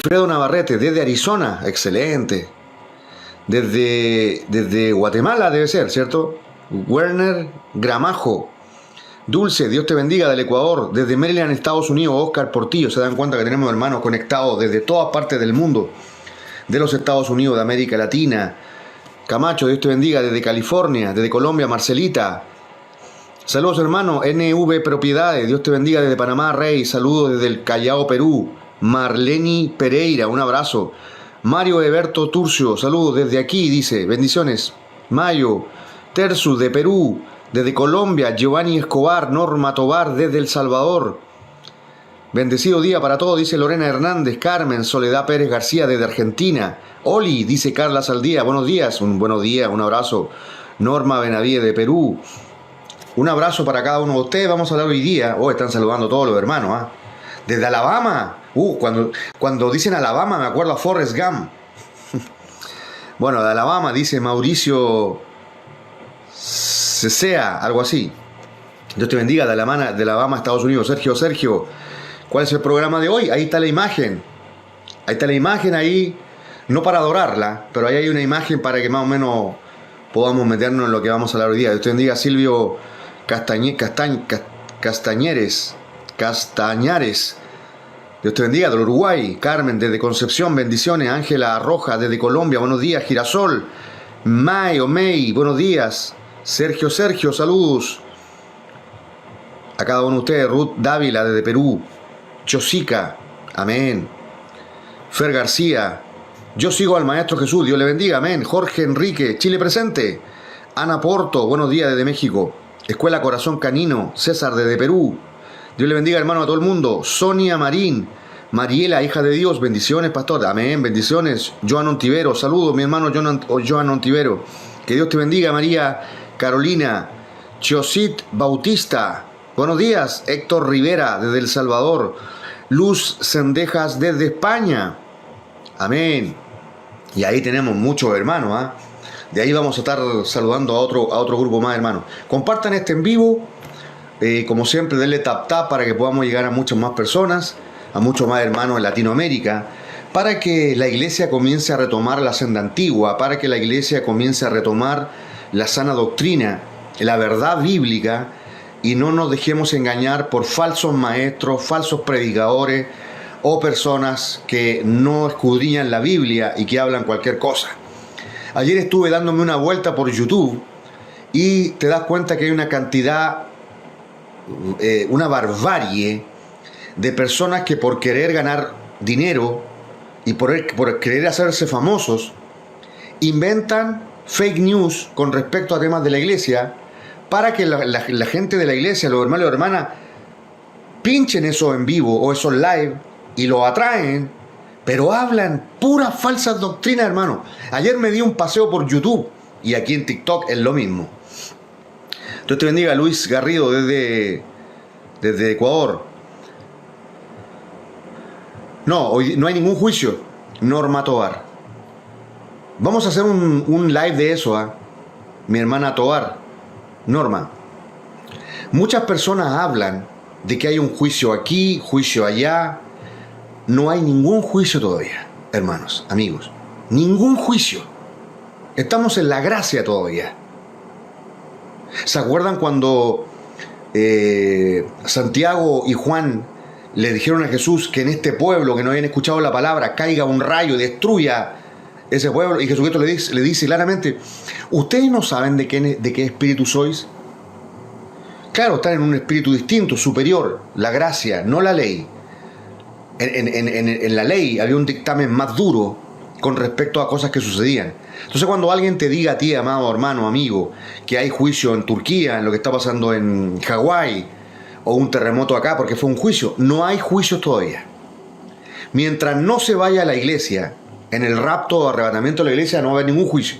Wilfredo Navarrete, desde Arizona, excelente. Desde Guatemala debe ser, ¿cierto? Werner Gramajo. Dulce, Dios te bendiga, del Ecuador. Desde Maryland, Estados Unidos, Oscar Portillo. Se dan cuenta que tenemos hermanos conectados desde todas partes del mundo. De los Estados Unidos, de América Latina. Camacho, Dios te bendiga, desde California. Desde Colombia, Marcelita. Saludos, hermano. NV Propiedades, Dios te bendiga, desde Panamá, Rey. Saludos desde el Callao, Perú. Marleni Pereira, un abrazo. Mario Eberto Turcio, saludos desde aquí, dice, bendiciones. Mayo, Terzu de Perú, desde Colombia, Giovanni Escobar, Norma Tobar desde El Salvador. Bendecido día para todos, dice Lorena Hernández. Carmen Soledad Pérez García desde Argentina. Oli, dice Carla Saldía, buenos días, un buenos días, un abrazo. Norma Benavides de Perú. Un abrazo para cada uno de ustedes. Vamos a hablar hoy día. Oh, están saludando todos los hermanos, ¿eh? Desde Alabama. Cuando dicen Alabama me acuerdo a Forrest Gump. Bueno, de Alabama dice Mauricio Cesea, algo así. Dios te bendiga, de Alabama, Estados Unidos. Sergio, ¿cuál es el programa de hoy? Ahí está la imagen. Ahí está la imagen ahí. No para adorarla, pero ahí hay una imagen para que más o menos podamos meternos en lo que vamos a hablar hoy día. Dios te bendiga, Silvio Castañares. Dios te bendiga, del Uruguay. Carmen, desde Concepción, bendiciones. Ángela Roja, desde Colombia, buenos días. Girasol, May, buenos días. Sergio, saludos. A cada uno de ustedes. Ruth Dávila, desde Perú. Chosica, amén. Fer García, yo sigo al Maestro Jesús, Dios le bendiga, amén. Jorge Enrique, Chile presente. Ana Porto, buenos días desde México. Escuela Corazón Canino, César, desde Perú. Dios le bendiga, hermano, a todo el mundo. Sonia Marín, Mariela, hija de Dios, bendiciones, pastor. Amén, bendiciones. Joan Ontivero, saludos, mi hermano Joan Ontivero. Que Dios te bendiga, María Carolina. Chosit Bautista, buenos días. Héctor Rivera, desde El Salvador. Luz Sendejas, desde España. Amén. Y ahí tenemos muchos hermanos, ¿eh? De ahí vamos a estar saludando a otro grupo más, hermanos. Compartan este en vivo. Como siempre, denle tap para que podamos llegar a muchas más personas, a muchos más hermanos en Latinoamérica, para que la iglesia comience a retomar la senda antigua, para que la iglesia comience a retomar la sana doctrina, la verdad bíblica, y no nos dejemos engañar por falsos maestros, falsos predicadores o personas que no escudriñan la Biblia y que hablan cualquier cosa. Ayer estuve dándome una vuelta por YouTube y te das cuenta que hay una cantidad, una barbarie de personas que por querer ganar dinero y por querer hacerse famosos, inventan fake news con respecto a temas de la iglesia para que la gente de la iglesia, los hermanos y hermanas, pinchen eso en vivo o esos live y lo atraen, pero hablan puras falsas doctrinas, hermano. Ayer me di un paseo por YouTube y aquí en TikTok es lo mismo. Dios te bendiga, Luis Garrido, desde Ecuador. No, hoy no hay ningún juicio. Norma Tobar. Vamos a hacer un live de eso, ¿eh? Mi hermana Tobar. Norma. Muchas personas hablan de que hay un juicio aquí, juicio allá. No hay ningún juicio todavía, hermanos, amigos. Ningún juicio. Estamos en la gracia todavía. ¿Se acuerdan cuando Santiago y Juan le dijeron a Jesús que en este pueblo que no habían escuchado la palabra caiga un rayo y destruya ese pueblo? Y Jesucristo le dice claramente: ¿ustedes no saben de qué espíritu sois? Claro, están en un espíritu distinto, superior, la gracia, no la ley. En la ley había un dictamen más duro con respecto a cosas que sucedían. Entonces, cuando alguien te diga a ti, amado hermano, amigo, que hay juicio en Turquía, en lo que está pasando en Hawái, o un terremoto acá porque fue un juicio, no hay juicios todavía. Mientras no se vaya a la iglesia, en el rapto o arrebatamiento de la iglesia, no va a haber ningún juicio.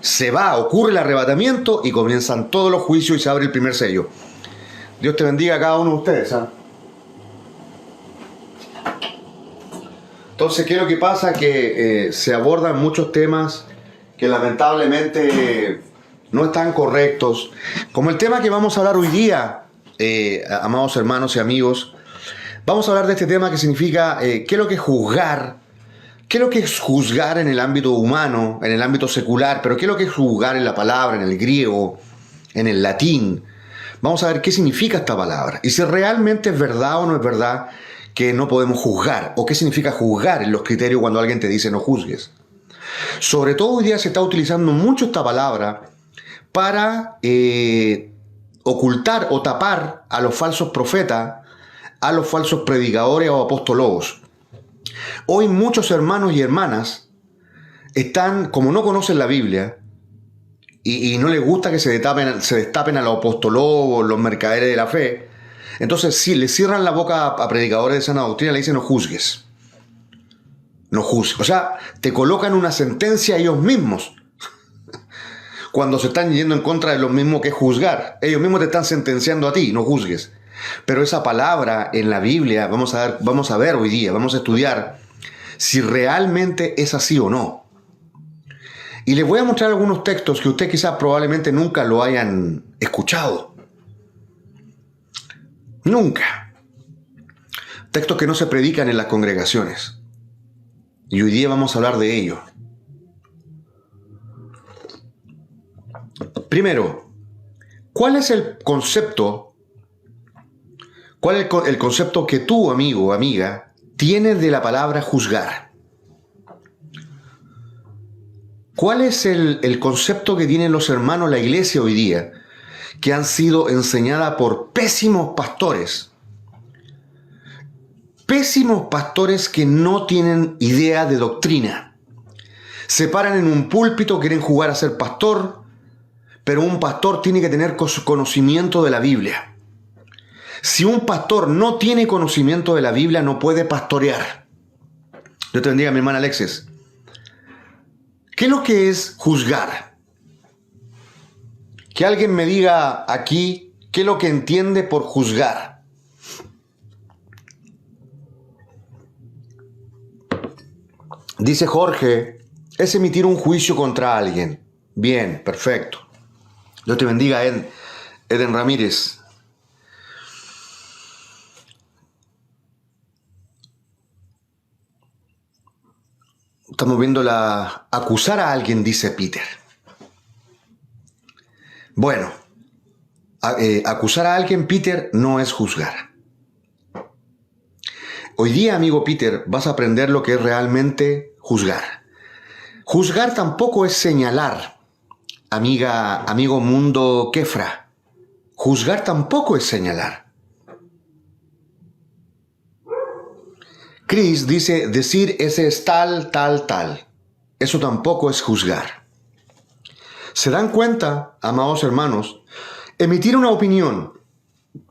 Se va, ocurre el arrebatamiento y comienzan todos los juicios y se abre el primer sello. Dios te bendiga a cada uno de ustedes, ¿eh? Entonces, ¿qué es lo que pasa? Que se abordan muchos temas que lamentablemente no están correctos. Como el tema que vamos a hablar hoy día, amados hermanos y amigos, vamos a hablar de este tema que significa qué es lo que es juzgar ¿Qué es lo que es juzgar en el ámbito humano, en el ámbito secular? Pero ¿qué es lo que es juzgar en la palabra, en el griego, en el latín? Vamos a ver qué significa esta palabra y si realmente es verdad o no es verdad que no podemos juzgar, o qué significa juzgar en los criterios cuando alguien te dice no juzgues. Sobre todo hoy día se está utilizando mucho esta palabra para ocultar o tapar a los falsos profetas, a los falsos predicadores o apóstolos. Hoy muchos hermanos y hermanas están, como no conocen la Biblia y no les gusta que se destapen a los apostologos, los mercaderes de la fe, entonces sí, le cierran la boca a predicadores de sana doctrina, le dicen no juzgues. No juzgues. O sea, te colocan una sentencia ellos mismos cuando se están yendo en contra de lo mismo que juzgar. Ellos mismos te están sentenciando a ti, no juzgues. Pero esa palabra en la Biblia, vamos a ver hoy día, vamos a estudiar si realmente es así o no. Y les voy a mostrar algunos textos que usted quizás probablemente nunca lo hayan escuchado. Nunca. Textos que no se predican en las congregaciones. Y hoy día vamos a hablar de ello. Primero, ¿cuál es el concepto? ¿Cuál es el concepto que tú, amigo o amiga, tienes de la palabra juzgar? ¿Cuál es el concepto que tienen los hermanos de la iglesia hoy día, que han sido enseñadas por pésimos pastores? Pésimos pastores que no tienen idea de doctrina. Se paran en un púlpito, quieren jugar a ser pastor, pero un pastor tiene que tener conocimiento de la Biblia. Si un pastor no tiene conocimiento de la Biblia, no puede pastorear. Dios te bendiga, mi hermana Alexis. ¿Qué es lo que es juzgar? Que alguien me diga aquí qué es lo que entiende por juzgar. Dice Jorge, es emitir un juicio contra alguien. Bien, perfecto. Dios te bendiga, Eden Ramírez. Estamos viendo acusar a alguien, dice Peter. Bueno, acusar a alguien, Peter, no es juzgar. Hoy día, amigo Peter, vas a aprender lo que es realmente juzgar. Juzgar tampoco es señalar, amigo mundo Kefra. Juzgar tampoco es señalar. Chris dice, decir ese es tal, tal, tal. Eso tampoco es juzgar. ¿Se dan cuenta, amados hermanos? Emitir una opinión,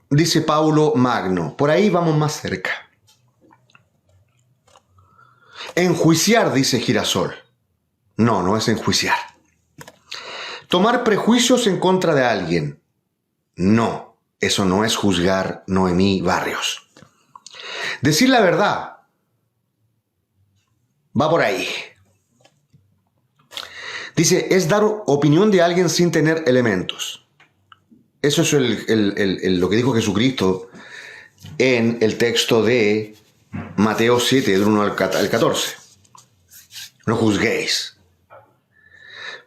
dice Paulo Magno. Por ahí vamos más cerca. Enjuiciar, dice Girasol. No, no es enjuiciar. Tomar prejuicios en contra de alguien. No, eso no es juzgar, Noemí Barrios. Decir la verdad. Va por ahí. Dice, es dar opinión de alguien sin tener elementos. Eso es lo que dijo Jesucristo en el texto de Mateo 7, del 1 al 14. No juzguéis.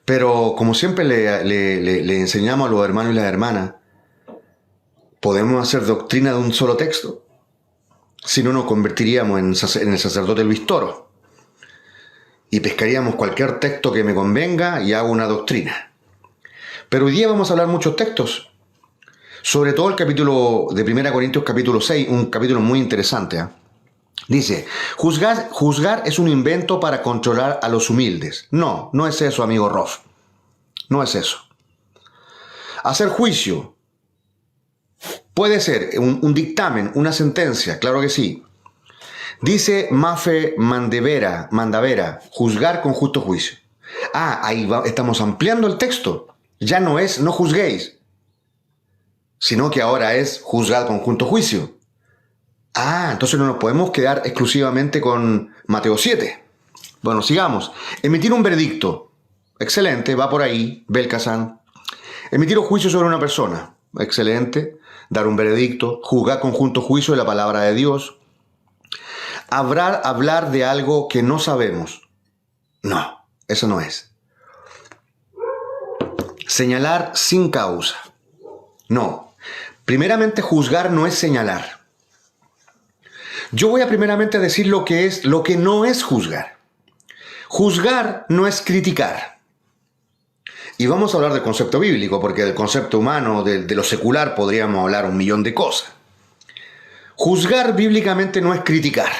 Pero como siempre le enseñamos a los hermanos y las hermanas, ¿podemos hacer doctrina de un solo texto? Si no, nos convertiríamos en el sacerdote Luis Toro. Y pescaríamos cualquier texto que me convenga y hago una doctrina. Pero hoy día vamos a hablar muchos textos. Sobre todo el capítulo de 1 Corintios capítulo 6, un capítulo muy interesante. Dice, juzgar es un invento para controlar a los humildes. No, no es eso, amigo Ross. No es eso. Hacer juicio puede ser un dictamen, una sentencia, claro que sí. Dice Mafe Mandavera, juzgar con justo juicio. Ahí estamos ampliando el texto. Ya no es no juzguéis, sino que ahora es juzgar con justo juicio. Entonces no nos podemos quedar exclusivamente con Mateo 7. Bueno, sigamos. Emitir un veredicto. Excelente, va por ahí, Belkazán. Emitir un juicio sobre una persona. Excelente. Dar un veredicto. Juzgar con justo juicio de la palabra de Dios. hablar de algo que no sabemos. No, eso no es. Señalar sin causa. No. Primeramente, juzgar no es señalar. Yo voy a primeramente decir lo que no es juzgar. Juzgar no es criticar. Y vamos a hablar del concepto bíblico, porque del concepto humano, de lo secular, podríamos hablar un millón de cosas. Juzgar bíblicamente no es criticar.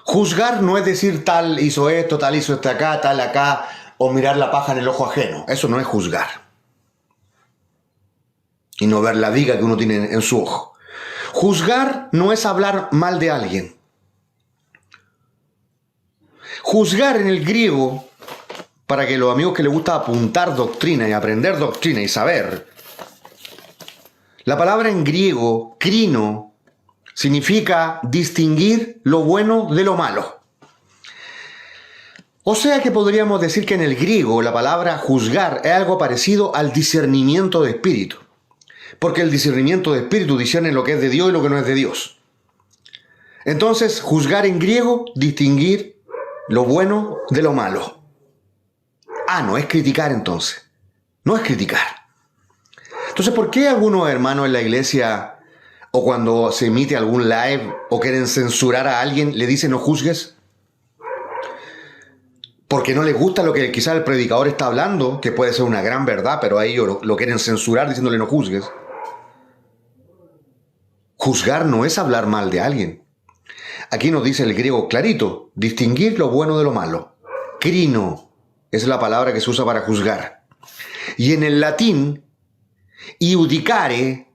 Juzgar no es decir tal hizo esto acá, tal acá, o mirar la paja en el ojo ajeno. Eso no es juzgar. Y no ver la viga que uno tiene en su ojo. Juzgar no es hablar mal de alguien. Juzgar en el griego, para que los amigos que les gusta apuntar doctrina y aprender doctrina y saber, la palabra en griego, krino, significa distinguir lo bueno de lo malo. O sea que podríamos decir que en el griego la palabra juzgar es algo parecido al discernimiento de espíritu. Porque el discernimiento de espíritu discierne lo que es de Dios y lo que no es de Dios. Entonces, juzgar en griego, distinguir lo bueno de lo malo. Ah, no es criticar entonces. No es criticar. Entonces, ¿por qué algunos hermanos en la iglesia o cuando se emite algún live o quieren censurar a alguien le dicen no juzgues? Porque no les gusta lo que quizás el predicador está hablando, que puede ser una gran verdad, pero a ellos lo quieren censurar diciéndole no juzgues. Juzgar no es hablar mal de alguien. Aquí nos dice el griego clarito, distinguir lo bueno de lo malo. Crino es la palabra que se usa para juzgar. Y en el latín, iudicare,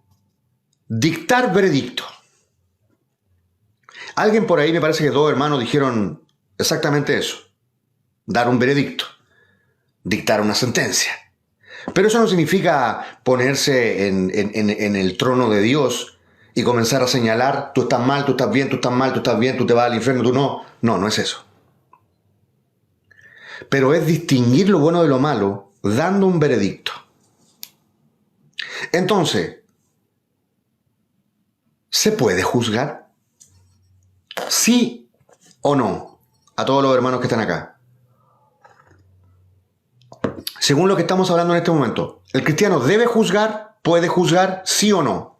dictar veredicto. Alguien por ahí, me parece que dos hermanos dijeron exactamente eso. Dar un veredicto. Dictar una sentencia. Pero eso no significa ponerse en el trono de Dios y comenzar a señalar, tú estás mal, tú estás bien, tú estás mal, tú estás bien, tú te vas al infierno, tú no. No, no es eso. Pero es distinguir lo bueno de lo malo dando un veredicto. Entonces, ¿se puede juzgar? ¿Sí o no? A todos los hermanos que están acá. Según lo que estamos hablando en este momento, ¿el cristiano debe juzgar? ¿Puede juzgar? ¿Sí o no?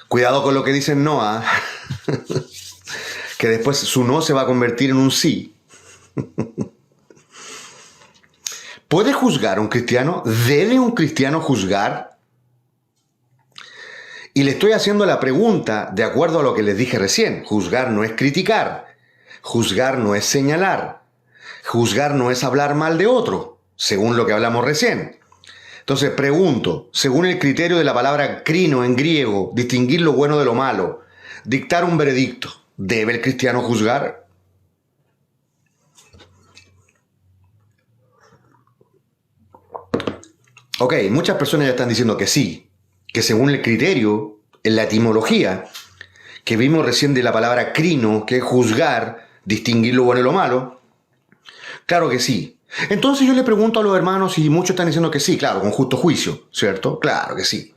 Cuidado con lo que dicen no, ¿ah? Que después su no se va a convertir en un sí. ¿Puede juzgar un cristiano? ¿Debe un cristiano juzgar? Y le estoy haciendo la pregunta de acuerdo a lo que les dije recién. Juzgar no es criticar. Juzgar no es señalar. Juzgar no es hablar mal de otro, según lo que hablamos recién. Entonces pregunto, según el criterio de la palabra crino en griego, distinguir lo bueno de lo malo, dictar un veredicto, ¿debe el cristiano juzgar? Ok, muchas personas ya están diciendo que sí, que según el criterio, en la etimología, que vimos recién de la palabra crino, que es juzgar, distinguir lo bueno y lo malo, claro que sí. Entonces yo le pregunto a los hermanos y muchos están diciendo que sí, claro, con justo juicio, ¿cierto? Claro que sí,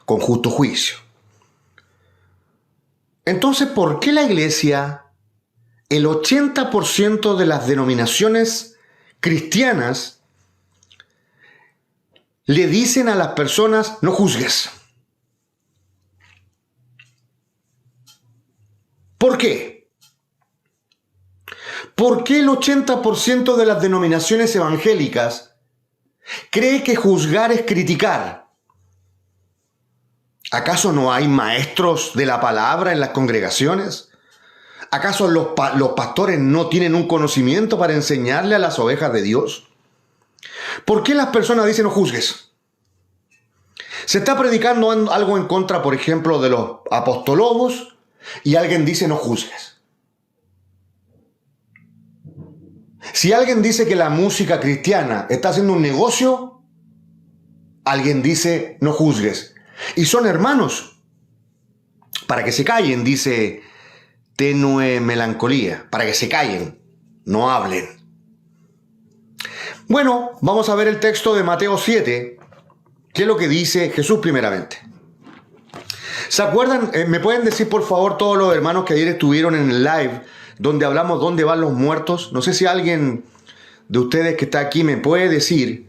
con justo juicio. Entonces, ¿por qué la iglesia, el 80% de las denominaciones cristianas, le dicen a las personas no juzgues? ¿Por qué? ¿Por qué el 80% de las denominaciones evangélicas cree que juzgar es criticar? ¿Acaso no hay maestros de la palabra en las congregaciones? ¿Acaso los pastores no tienen un conocimiento para enseñarle a las ovejas de Dios? ¿Por qué las personas dicen no juzgues? Se está predicando algo en contra, por ejemplo, de los apostolobos y alguien dice no juzgues. Si alguien dice que la música cristiana está haciendo un negocio, alguien dice no juzgues. Y son hermanos. Para que se callen, dice tenue melancolía. Para que se callen, no hablen. Bueno, vamos a ver el texto de Mateo 7. ¿Qué es lo que dice Jesús primeramente? ¿Se acuerdan? ¿Me pueden decir por favor todos los hermanos que ayer estuvieron en el live donde hablamos dónde van los muertos? No sé si alguien de ustedes que está aquí me puede decir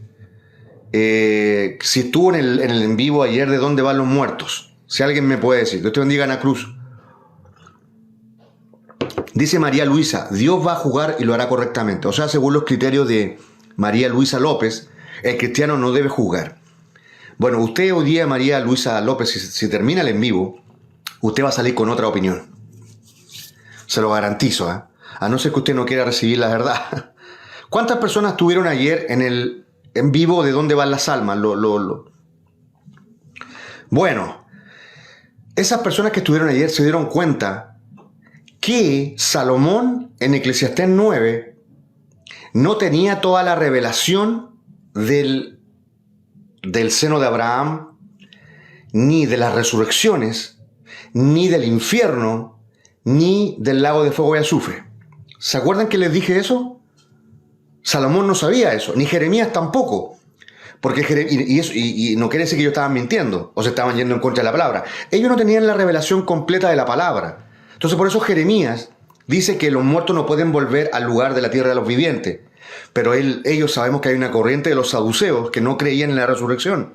si estuvo en el en vivo ayer de dónde van los muertos. Si alguien me puede decir. Dios te bendiga, Ana Cruz. Dice María Luisa, Dios va a jugar y lo hará correctamente. O sea, según los criterios de María Luisa López, el cristiano no debe juzgar. Bueno, usted hoy día, María Luisa López, si termina el en vivo, usted va a salir con otra opinión. Se lo garantizo, ¿eh? A no ser que usted no quiera recibir la verdad. ¿Cuántas personas estuvieron ayer en el en vivo de dónde van las almas? Bueno, esas personas que estuvieron ayer se dieron cuenta que Salomón en Eclesiastés 9 no tenía toda la revelación del seno de Abraham, ni de las resurrecciones, ni del infierno, ni del lago de fuego y azufre. ¿Se acuerdan que les dije eso? Salomón no sabía eso, ni Jeremías tampoco. Porque y no quiere decir que ellos estaban mintiendo o se estaban yendo en contra de la palabra. Ellos no tenían la revelación completa de la palabra. Entonces por eso Jeremías dice que los muertos no pueden volver al lugar de la tierra de los vivientes. Pero ellos sabemos que hay una corriente de los saduceos que no creían en la resurrección.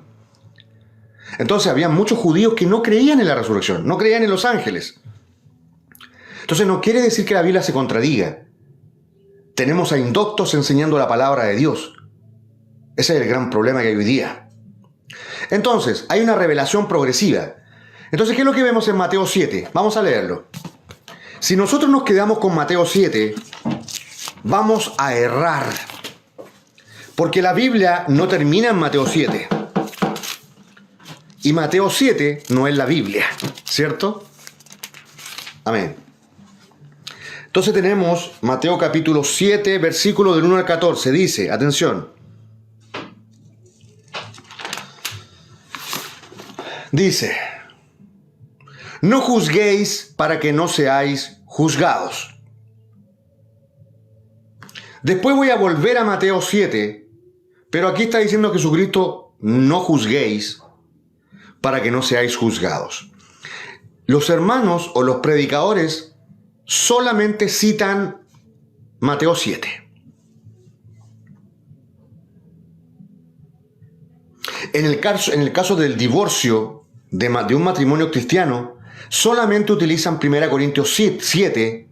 Entonces había muchos judíos que no creían en la resurrección, no creían en los ángeles. Entonces no quiere decir que la Biblia se contradiga. Tenemos a indoctos enseñando la palabra de Dios. Ese es el gran problema que hay hoy día. Entonces, hay una revelación progresiva. Entonces, ¿qué es lo que vemos en Mateo 7? Vamos a leerlo. Si nosotros nos quedamos con Mateo 7, vamos a errar. Porque la Biblia no termina en Mateo 7. Y Mateo 7 no es la Biblia, ¿cierto? Amén. Entonces tenemos Mateo capítulo 7, versículo del 1 al 14. Dice, atención. Dice, no juzguéis para que no seáis juzgados. Después voy a volver a Mateo 7, pero aquí está diciendo Jesucristo, no juzguéis para que no seáis juzgados. Los hermanos o los predicadores solamente citan Mateo 7. En el caso del divorcio de un matrimonio cristiano, solamente utilizan 1 Corintios 7,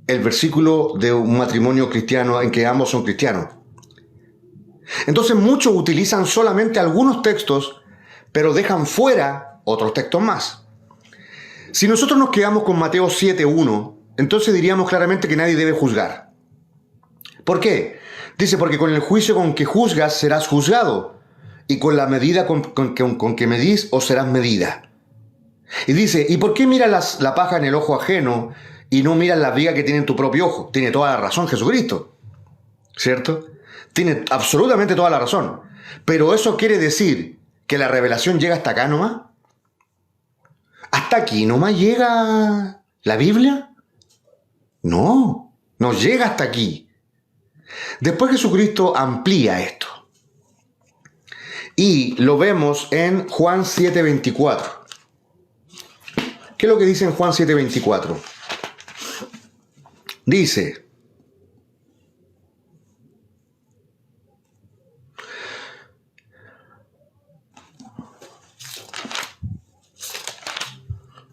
el versículo de un matrimonio cristiano en que ambos son cristianos. Entonces muchos utilizan solamente algunos textos, pero dejan fuera otros textos más. Si nosotros nos quedamos con Mateo 7:1, entonces diríamos claramente que nadie debe juzgar. ¿Por qué? Dice, porque con el juicio con que juzgas serás juzgado, y con la medida con que medís os serás medida. Y dice, ¿y por qué miras la paja en el ojo ajeno y no miras la viga que tiene en tu propio ojo? Tiene toda la razón Jesucristo, ¿cierto? Tiene absolutamente toda la razón. Pero eso quiere decir que la revelación llega hasta acá nomás. ¿Hasta aquí nomás llega la Biblia? No, no llega hasta aquí. Después Jesucristo amplía esto. Y lo vemos en Juan 7:24. ¿Qué es lo que dice en Juan 7:24? Dice,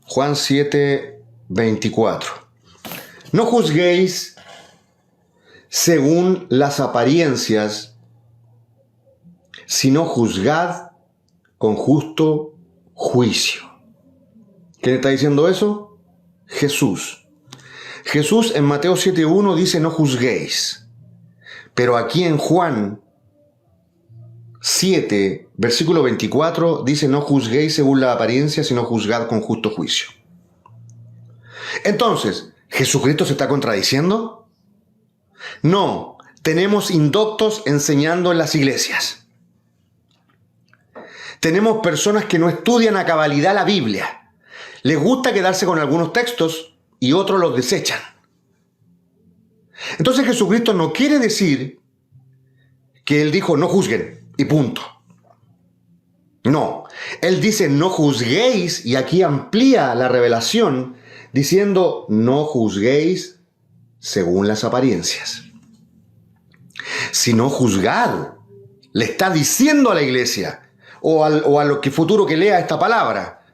Juan 7:24. No juzguéis según las apariencias, sino juzgad con justo juicio. ¿Quién está diciendo eso? Jesús. Jesús en Mateo 7:1 dice no juzguéis. Pero aquí en Juan 7, versículo 24, dice no juzguéis según la apariencia, sino juzgad con justo juicio. Entonces, ¿Jesucristo se está contradiciendo? No, tenemos indoctos enseñando en las iglesias. Tenemos personas que no estudian a cabalidad la Biblia. Les gusta quedarse con algunos textos y otros los desechan. Entonces Jesucristo no quiere decir que Él dijo no juzguen y punto. No, él dice no juzguéis, y aquí amplía la revelación diciendo no juzguéis según las apariencias, sino juzgad. Le está diciendo a la iglesia o a lo que futuro que lea esta palabra,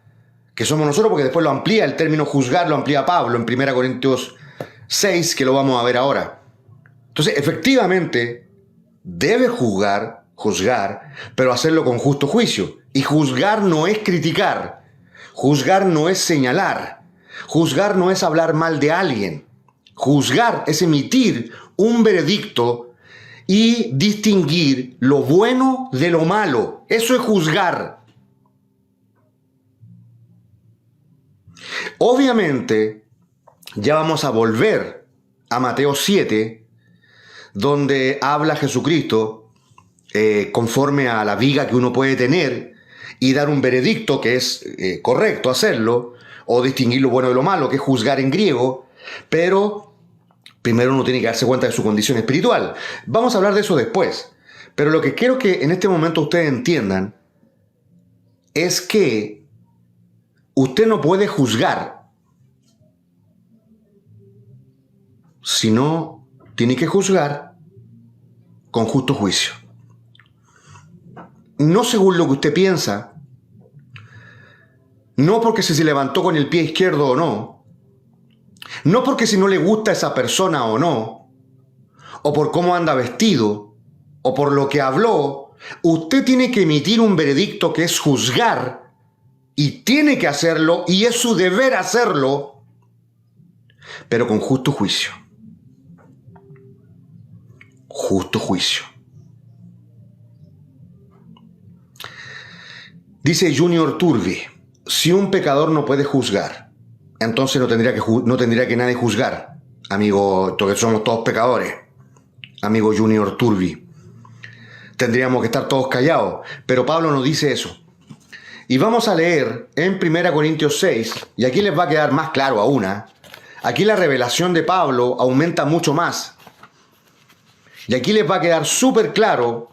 que somos nosotros, porque después lo amplía, el término juzgar lo amplía Pablo en 1 Corintios 6, que lo vamos a ver ahora. Entonces, efectivamente, debe juzgar, pero hacerlo con justo juicio. Y juzgar no es criticar, juzgar no es señalar, juzgar no es hablar mal de alguien. Juzgar es emitir un veredicto y distinguir lo bueno de lo malo. Eso es juzgar. Obviamente, ya vamos a volver a Mateo 7, donde habla Jesucristo conforme a la viga que uno puede tener y dar un veredicto que es correcto hacerlo, o distinguir lo bueno de lo malo, que es juzgar en griego, pero primero uno tiene que darse cuenta de su condición espiritual. Vamos a hablar de eso después, pero lo que quiero que en este momento ustedes entiendan es que usted no puede juzgar, sino tiene que juzgar con justo juicio. No según lo que usted piensa, no porque si se levantó con el pie izquierdo o no, no porque si no le gusta a esa persona o no, o por cómo anda vestido, o por lo que habló. Usted tiene que emitir un veredicto que es juzgar, y tiene que hacerlo, y es su deber hacerlo, pero con justo juicio. Justo juicio. Dice Junior Turvi, si un pecador no puede juzgar, entonces no tendría que nadie juzgar. Amigo, porque somos todos pecadores. Amigo Junior Turvi. Tendríamos que estar todos callados. Pero Pablo no dice eso. Y vamos a leer en 1 Corintios 6, y aquí les va a quedar más claro aún. Aquí la revelación de Pablo aumenta mucho más. Y aquí les va a quedar súper claro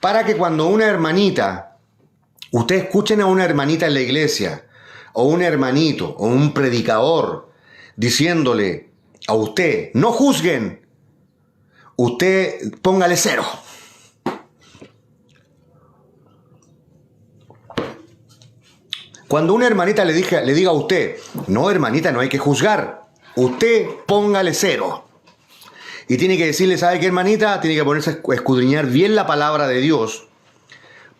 para que cuando una hermanita, ustedes escuchen a una hermanita en la iglesia, o un hermanito, o un predicador, diciéndole a usted, no juzguen, usted póngale 0. Cuando una hermanita le diga a usted, no hermanita, no hay que juzgar, usted póngale 0. Y tiene que decirle, ¿sabe qué, hermanita? Tiene que ponerse a escudriñar bien la palabra de Dios.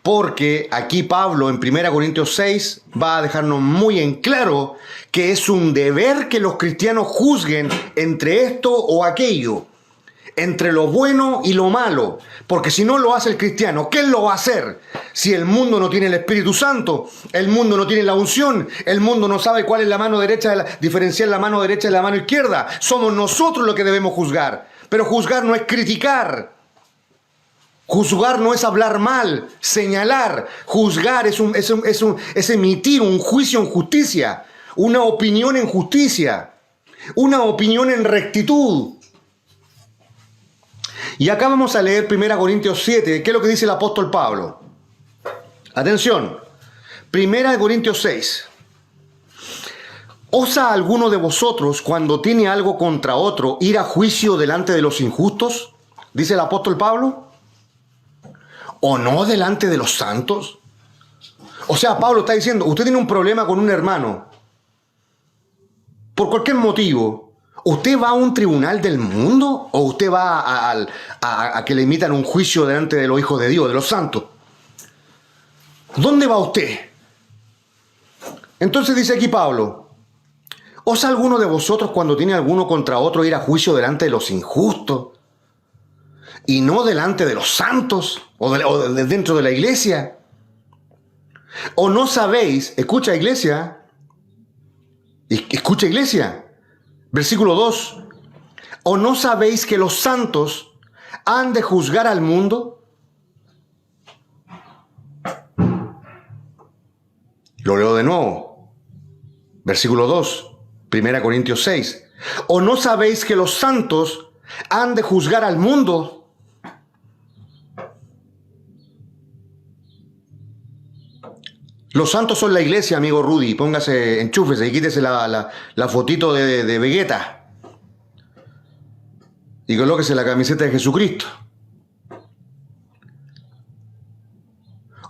Porque aquí Pablo en 1 Corintios 6 va a dejarnos muy en claro que es un deber que los cristianos juzguen entre esto o aquello, entre lo bueno y lo malo. Porque si no lo hace el cristiano, ¿qué lo va a hacer? Si el mundo no tiene el Espíritu Santo, el mundo no tiene la unción, el mundo no sabe cuál es la mano derecha, diferenciar la mano derecha de la mano izquierda. Somos nosotros los que debemos juzgar. Pero juzgar no es criticar. Juzgar no es hablar mal, señalar. Juzgar es emitir un juicio en justicia, una opinión en justicia, una opinión en rectitud. Y acá vamos a leer 1 Corintios 7, ¿qué es lo que dice el apóstol Pablo? Atención, 1 Corintios 6. ¿Osa alguno de vosotros, cuando tiene algo contra otro, ir a juicio delante de los injustos? Dice el apóstol Pablo. ¿O no delante de los santos? O sea, Pablo está diciendo, usted tiene un problema con un hermano, por cualquier motivo, ¿usted va a un tribunal del mundo o usted va a que le emitan un juicio delante de los hijos de Dios, de los santos? ¿Dónde va usted? Entonces dice aquí Pablo, ¿osa alguno de vosotros, cuando tiene alguno contra otro, ir a juicio delante de los injustos y no delante de los santos o de dentro de la iglesia? ¿O no sabéis, escucha iglesia, versículo 2, ¿o no sabéis que los santos han de juzgar al mundo? Lo leo de nuevo, versículo 2, 1 Corintios 6, ¿o no sabéis que los santos han de juzgar al mundo? Los santos son la iglesia, amigo Rudy. Póngase, enchúfese y quítese la fotito de Vegeta. Y colóquese la camiseta de Jesucristo.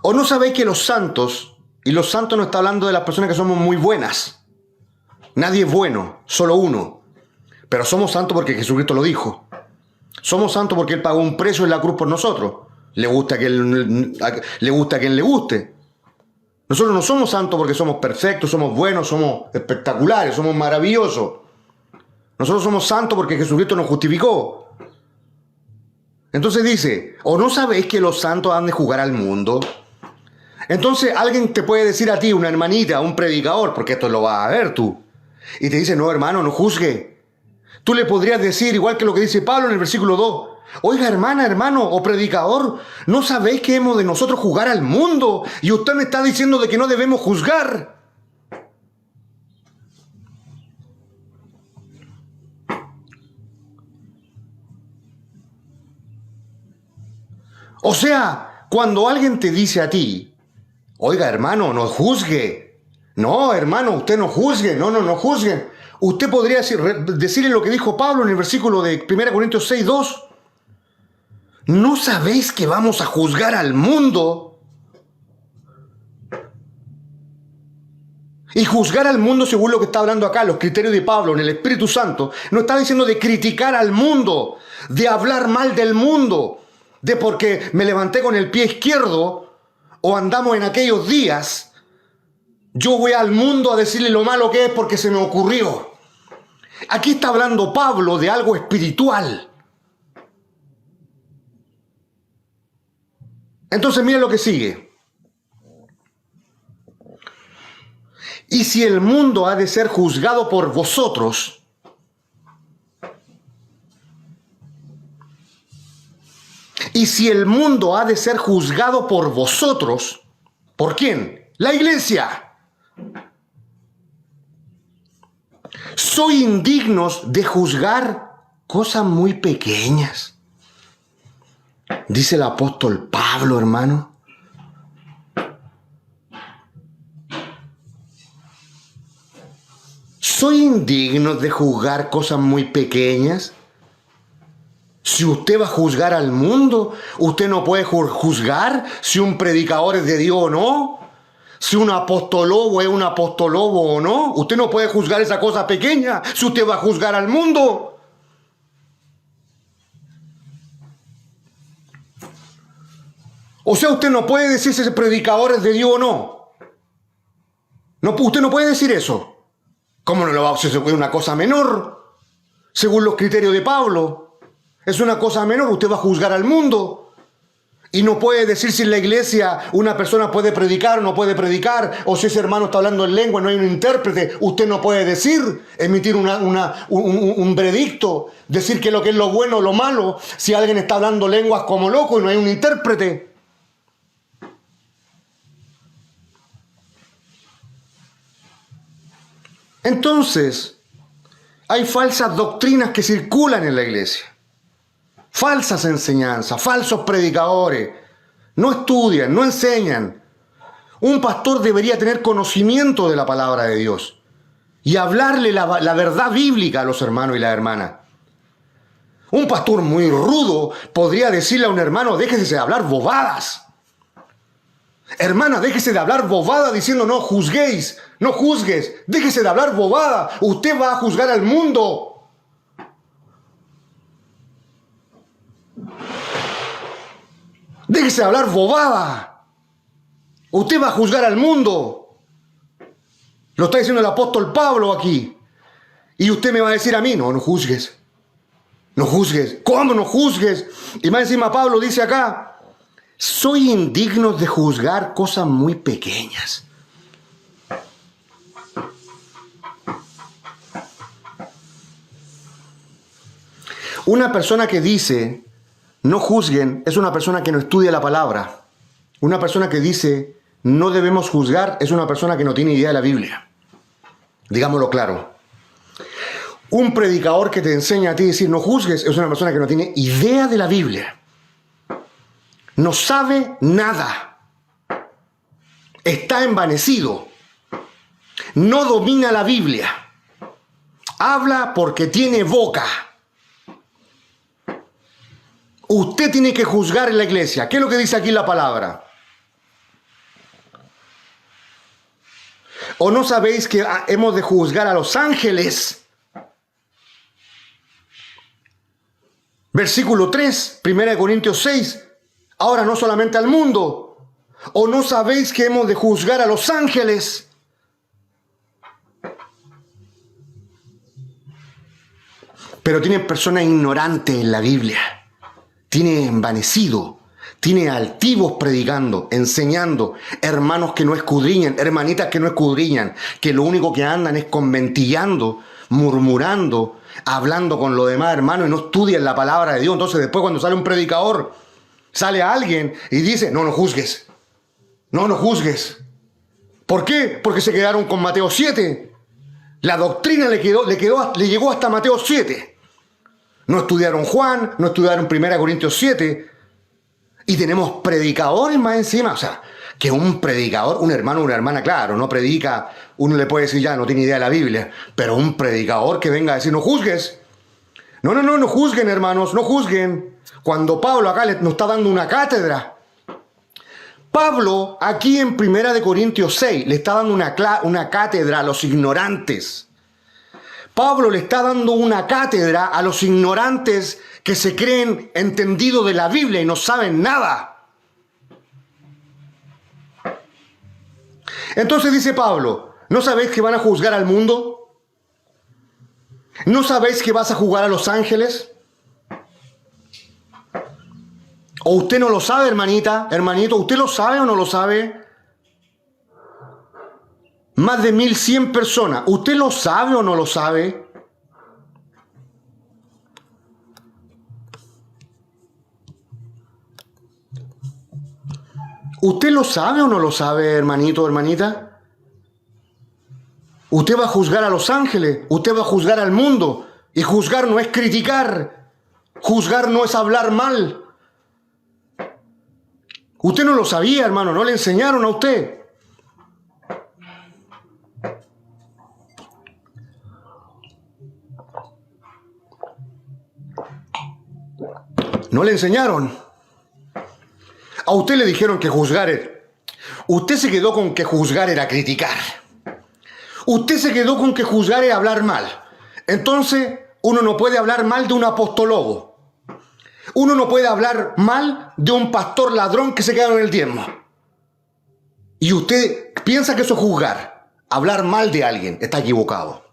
¿O no sabéis que los santos, y los santos no está hablando de las personas que somos muy buenas? Nadie es bueno, solo uno. Pero somos santos porque Jesucristo lo dijo. Somos santos porque Él pagó un precio en la cruz por nosotros. Le gusta a quien le guste. Nosotros no somos santos porque somos perfectos, somos buenos, somos espectaculares, somos maravillosos. Nosotros somos santos porque Jesucristo nos justificó. Entonces dice, ¿o no sabéis que los santos han de jugar al mundo? Entonces alguien te puede decir a ti, una hermanita, un predicador, porque esto lo vas a ver tú, y te dice, no hermano, no juzgue. Tú le podrías decir, igual que lo que dice Pablo en el versículo 2, oiga hermana, hermano o predicador, ¿no sabéis que hemos de nosotros jugar al mundo? Y usted me está diciendo de que no debemos juzgar. O sea, cuando alguien te dice a ti, oiga hermano, no juzgue. No, hermano, usted no juzgue. No juzgue. Usted podría decirle lo que dijo Pablo en el versículo de 1 Corintios 6:2. ¿No sabéis que vamos a juzgar al mundo? Y juzgar al mundo, según lo que está hablando acá, los criterios de Pablo en el Espíritu Santo, no está diciendo de criticar al mundo, de hablar mal del mundo, de porque me levanté con el pie izquierdo o andamos en aquellos días, yo voy al mundo a decirle lo malo que es porque se me ocurrió. Aquí está hablando Pablo de algo espiritual. Entonces miren lo que sigue. Y si el mundo ha de ser juzgado por vosotros, y si el mundo ha de ser juzgado por vosotros, ¿por quién? La iglesia. Soy indignos de juzgar cosas muy pequeñas. Dice el apóstol Pablo, hermano. ¿Soy indigno de juzgar cosas muy pequeñas? Si usted va a juzgar al mundo, usted no puede juzgar si un predicador es de Dios o no. Si un apostolobo es un apostolobo o no. Usted no puede juzgar esa cosa pequeña si usted va a juzgar al mundo. O sea, usted no puede decir si ese predicador es de Dios o no. Usted no puede decir eso. ¿Cómo no lo va a hacer? Es una cosa menor, según los criterios de Pablo. Es una cosa menor, usted va a juzgar al mundo. Y no puede decir si en la iglesia una persona puede predicar o no puede predicar, o si ese hermano está hablando en lengua y no hay un intérprete. Usted no puede decir, emitir un veredicto, decir que es lo bueno o lo malo, si alguien está hablando lenguas como loco y no hay un intérprete. Entonces, hay falsas doctrinas que circulan en la iglesia. Falsas enseñanzas, falsos predicadores. No estudian, no enseñan. Un pastor debería tener conocimiento de la palabra de Dios y hablarle la verdad bíblica a los hermanos y las hermanas. Un pastor muy rudo podría decirle a un hermano, déjese de hablar bobadas. Hermana, déjese de hablar bobada diciendo no juzguéis, no juzgues, déjese de hablar bobada, usted va a juzgar al mundo. Déjese de hablar bobada, usted va a juzgar al mundo. Lo está diciendo el apóstol Pablo aquí. Y usted me va a decir a mí, no juzgues, no juzgues. ¿Cómo no juzgues? Y más encima Pablo dice acá, soy indigno de juzgar cosas muy pequeñas. Una persona que dice, no juzguen, es una persona que no estudia la palabra. Una persona que dice, no debemos juzgar, es una persona que no tiene idea de la Biblia. Digámoslo claro. Un predicador que te enseña a ti a decir, no juzgues, es una persona que no tiene idea de la Biblia. No sabe nada. está envanecido, no domina la Biblia, habla porque tiene boca. Usted tiene que juzgar en la iglesia. ¿Qué es lo que dice aquí la palabra? ¿O no sabéis que hemos de juzgar a los ángeles? Versículo 3, 1 Corintios 6. Ahora no solamente al mundo. ¿O no sabéis que hemos de juzgar a los ángeles? Pero tienen personas ignorantes en la Biblia. Tiene envanecido. Tiene altivos predicando, enseñando, hermanos que no escudriñan, hermanitas que no escudriñan, que lo único que andan es conventillando, murmurando, hablando con los demás hermanos y no estudian la palabra de Dios. Entonces después cuando sale un predicador, sale alguien y dice, no juzgues. No juzgues. ¿Por qué? Porque se quedaron con Mateo 7. La doctrina le llegó hasta Mateo 7. No estudiaron Juan, no estudiaron 1 Corintios 7. Y tenemos predicadores más encima. O sea, que un predicador, un hermano o una hermana, claro, no predica, uno le puede decir ya, no tiene idea de la Biblia. Pero un predicador que venga a decir, no juzgues. No juzguen, hermanos, no juzguen. Cuando Pablo acá nos está dando una cátedra. Pablo, aquí en 1 Corintios 6, le está dando una cátedra a los ignorantes. Pablo le está dando una cátedra a los ignorantes que se creen entendidos de la Biblia y no saben nada. Entonces dice Pablo, ¿no sabéis que van a juzgar al mundo? ¿No sabéis que vas a juzgar a los ángeles? ¿O usted no lo sabe, hermanita, hermanito? ¿Usted lo sabe o no lo sabe? Más de 1100 personas. ¿Usted lo sabe o no lo sabe? ¿Usted lo sabe o no lo sabe, hermanito, hermanita? Usted va a juzgar a los ángeles, usted va a juzgar al mundo. Y juzgar no es criticar. Juzgar no es hablar mal. Usted no lo sabía, hermano, no le enseñaron a usted. No le enseñaron. A usted le dijeron que juzgar era... Usted se quedó con que juzgar era criticar. Usted se quedó con que juzgar era hablar mal. Entonces, uno no puede hablar mal de un apostologo. Uno no puede hablar mal de un pastor ladrón que se queda en el diezmo. Y usted piensa que eso es juzgar. Hablar mal de alguien. Está equivocado.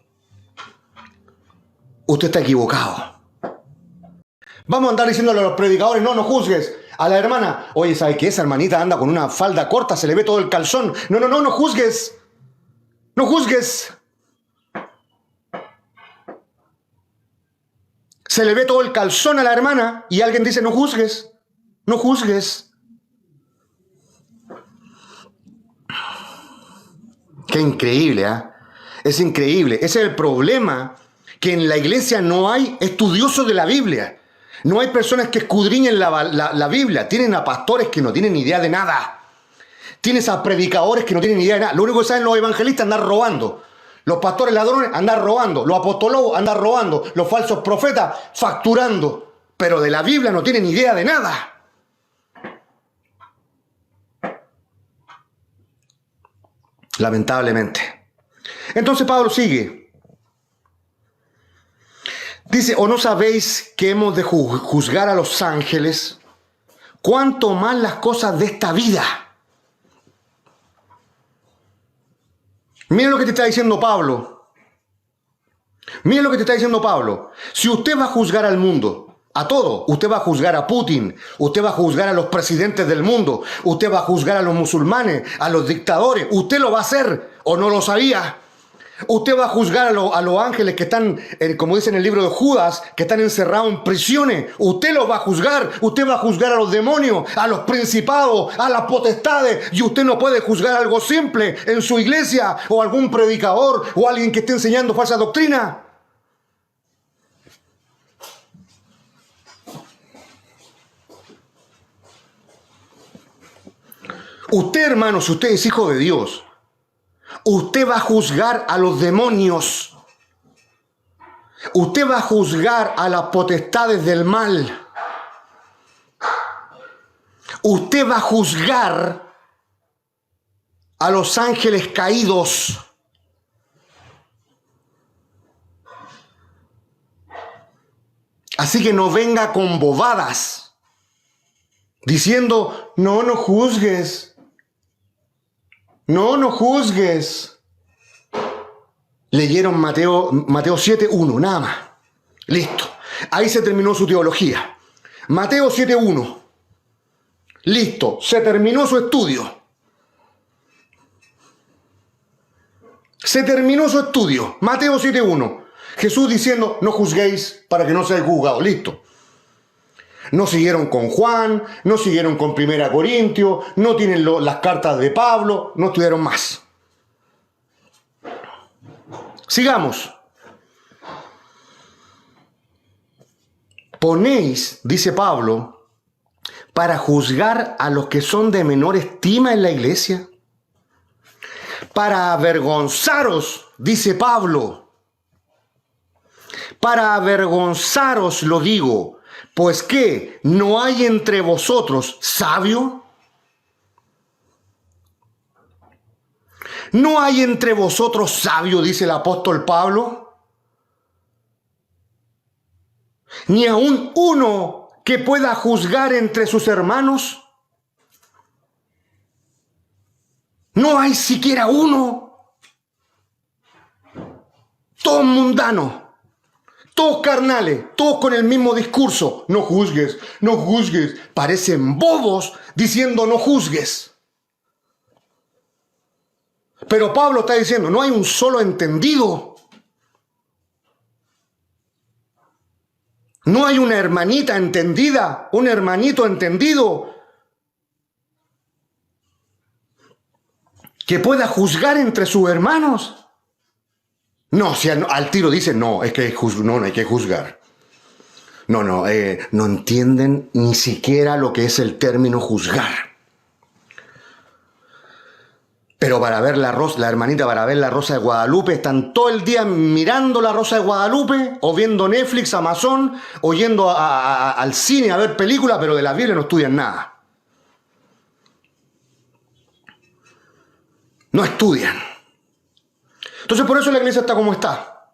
Usted está equivocado. Vamos a andar diciéndole a los predicadores, no juzgues. A la hermana, oye, ¿sabe qué? Esa hermanita anda con una falda corta, se le ve todo el calzón. No juzgues. No juzgues. Se le ve todo el calzón a la hermana y alguien dice, no juzgues. No juzgues. Qué increíble, ¿eh? Es increíble. Ese es el problema, que en la iglesia no hay estudiosos de la Biblia. No hay personas que escudriñen la Biblia. Tienen a pastores que no tienen idea de nada. Tienes a predicadores que no tienen idea de nada. Lo único que saben los evangelistas es andar robando. Los pastores ladrones andar robando. Los apostólogos andar robando. Los falsos profetas facturando. Pero de la Biblia no tienen idea de nada. Lamentablemente. Entonces Pablo sigue. Dice, ¿o no sabéis que hemos de juzgar a los ángeles? ¿Cuánto más las cosas de esta vida? Miren lo que te está diciendo Pablo. Miren lo que te está diciendo Pablo. Si usted va a juzgar al mundo, a todo, usted va a juzgar a Putin, usted va a juzgar a los presidentes del mundo, usted va a juzgar a los musulmanes, a los dictadores, usted lo va a hacer o no lo sabía. Usted va a juzgar a los ángeles que están, como dice en el libro de Judas, que están encerrados en prisiones. Usted los va a juzgar. Usted va a juzgar a los demonios, a los principados, a las potestades. Y usted no puede juzgar algo simple en su iglesia o algún predicador o alguien que esté enseñando falsa doctrina. Usted, hermano, si usted es hijo de Dios, usted va a juzgar a los demonios. Usted va a juzgar a las potestades del mal. Usted va a juzgar a los ángeles caídos. Así que no venga con bobadas diciendo, no juzgues. No juzgues. Leyeron Mateo 7:1, nada más. Listo. Ahí se terminó su teología. Mateo 7:1. Listo. Se terminó su estudio. Se terminó su estudio. Mateo 7:1. Jesús diciendo, no juzguéis para que no seáis juzgados. Listo. No siguieron con Juan, no siguieron con 1 Corintios, no tienen las cartas de Pablo, no estudiaron más. Sigamos. Ponéis, dice Pablo, para juzgar a los que son de menor estima en la iglesia. Para avergonzaros, dice Pablo. Para avergonzaros lo digo, pues ¿qué? ¿No hay entre vosotros sabio? ¿No hay entre vosotros sabio, dice el apóstol Pablo? ¿Ni aun uno que pueda juzgar entre sus hermanos? ¿No hay siquiera uno? Todos mundanos. Todos carnales, todos con el mismo discurso. No juzgues, no juzgues. Parecen bobos diciendo no juzgues. Pero Pablo está diciendo, no hay un solo entendido. No hay una hermanita entendida, un hermanito entendido que pueda juzgar entre sus hermanos. No, si al tiro dicen, no, es que no hay que juzgar. No entienden ni siquiera lo que es el término juzgar. Pero para ver la hermanita, para ver la Rosa de Guadalupe, están todo el día mirando la Rosa de Guadalupe, o viendo Netflix, Amazon, o yendo al cine a ver películas, pero de la Biblia no estudian nada. No estudian. Entonces por eso la iglesia está como está.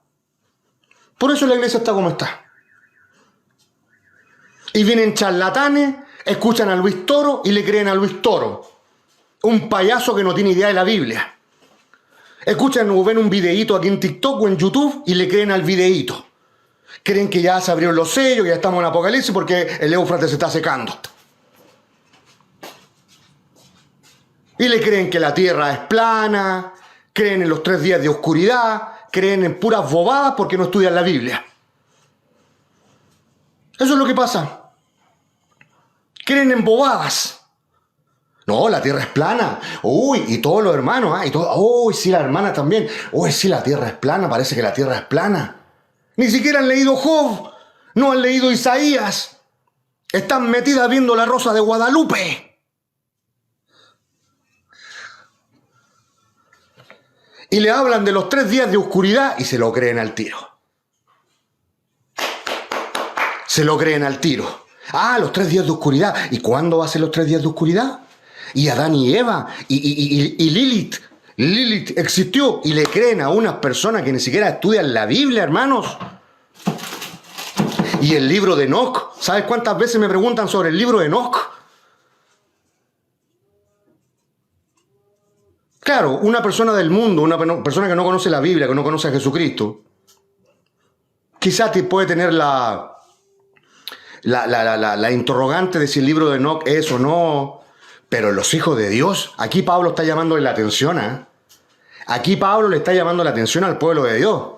Por eso la iglesia está como está. Y vienen charlatanes, escuchan a Luis Toro y le creen a Luis Toro. Un payaso que no tiene idea de la Biblia. Escuchan o ven un videíto aquí en TikTok o en YouTube y le creen al videíto. Creen que ya se abrieron los sellos, que ya estamos en Apocalipsis porque el Éufrates se está secando. Y le creen que la tierra es plana, creen en los 3 días de oscuridad, creen en puras bobadas porque no estudian la Biblia. Eso es lo que pasa. Creen en bobadas. No, la tierra es plana. Uy, y todos los hermanos, uy, sí, la hermana también. Uy, sí, la tierra es plana, parece que la tierra es plana. Ni siquiera han leído Job, no han leído Isaías. Están metidas viendo la Rosa de Guadalupe. Y le hablan de los 3 días de oscuridad y se lo creen al tiro. Se lo creen al tiro. Ah, los 3 días de oscuridad. ¿Y cuándo va a ser los 3 días de oscuridad? Y Adán y Eva y Lilith. Lilith existió y le creen a unas personas que ni siquiera estudian la Biblia, hermanos. Y el libro de Enoc. ¿Sabes cuántas veces me preguntan sobre el libro de Enoc? Claro, una persona del mundo, una persona que no conoce la Biblia, que no conoce a Jesucristo, quizás puede tener la interrogante de si el libro de Enoc es o no, pero los hijos de Dios, aquí Pablo está llamándole la atención, ¿eh? Aquí Pablo le está llamando la atención al pueblo de Dios.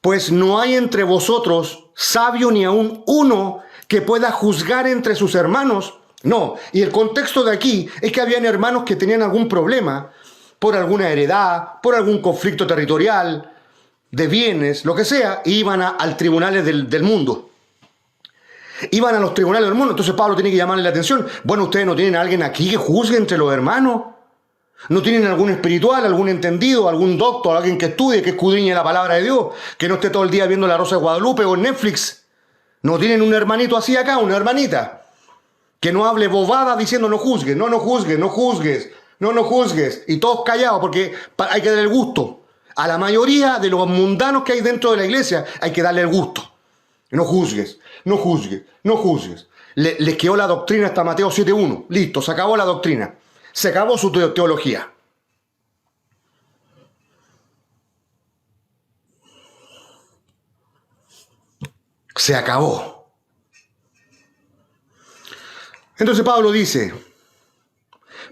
Pues no hay entre vosotros sabio ni aun uno que pueda juzgar entre sus hermanos. No, y el contexto de aquí es que habían hermanos que tenían algún problema por alguna heredad, por algún conflicto territorial, de bienes, lo que sea, y iban al tribunales del mundo. Iban a los tribunales del mundo. Entonces Pablo tiene que llamarle la atención. Bueno, ustedes no tienen a alguien aquí que juzgue entre los hermanos. ¿No tienen algún espiritual, algún entendido, algún doctor, alguien que estudie, que escudriñe la palabra de Dios, que no esté todo el día viendo La Rosa de Guadalupe o en Netflix? ¿No tienen un hermanito así acá, una hermanita? Que no hable bobada diciendo no juzgues, no juzgues, no juzgues, no juzgues. Y todos callados porque hay que darle el gusto. A la mayoría de los mundanos que hay dentro de la iglesia hay que darle el gusto. No juzgues, no juzgues, no juzgues. Les quedó la doctrina hasta Mateo 7.1. Listo, se acabó la doctrina. Se acabó su teología. Se acabó. Entonces Pablo dice,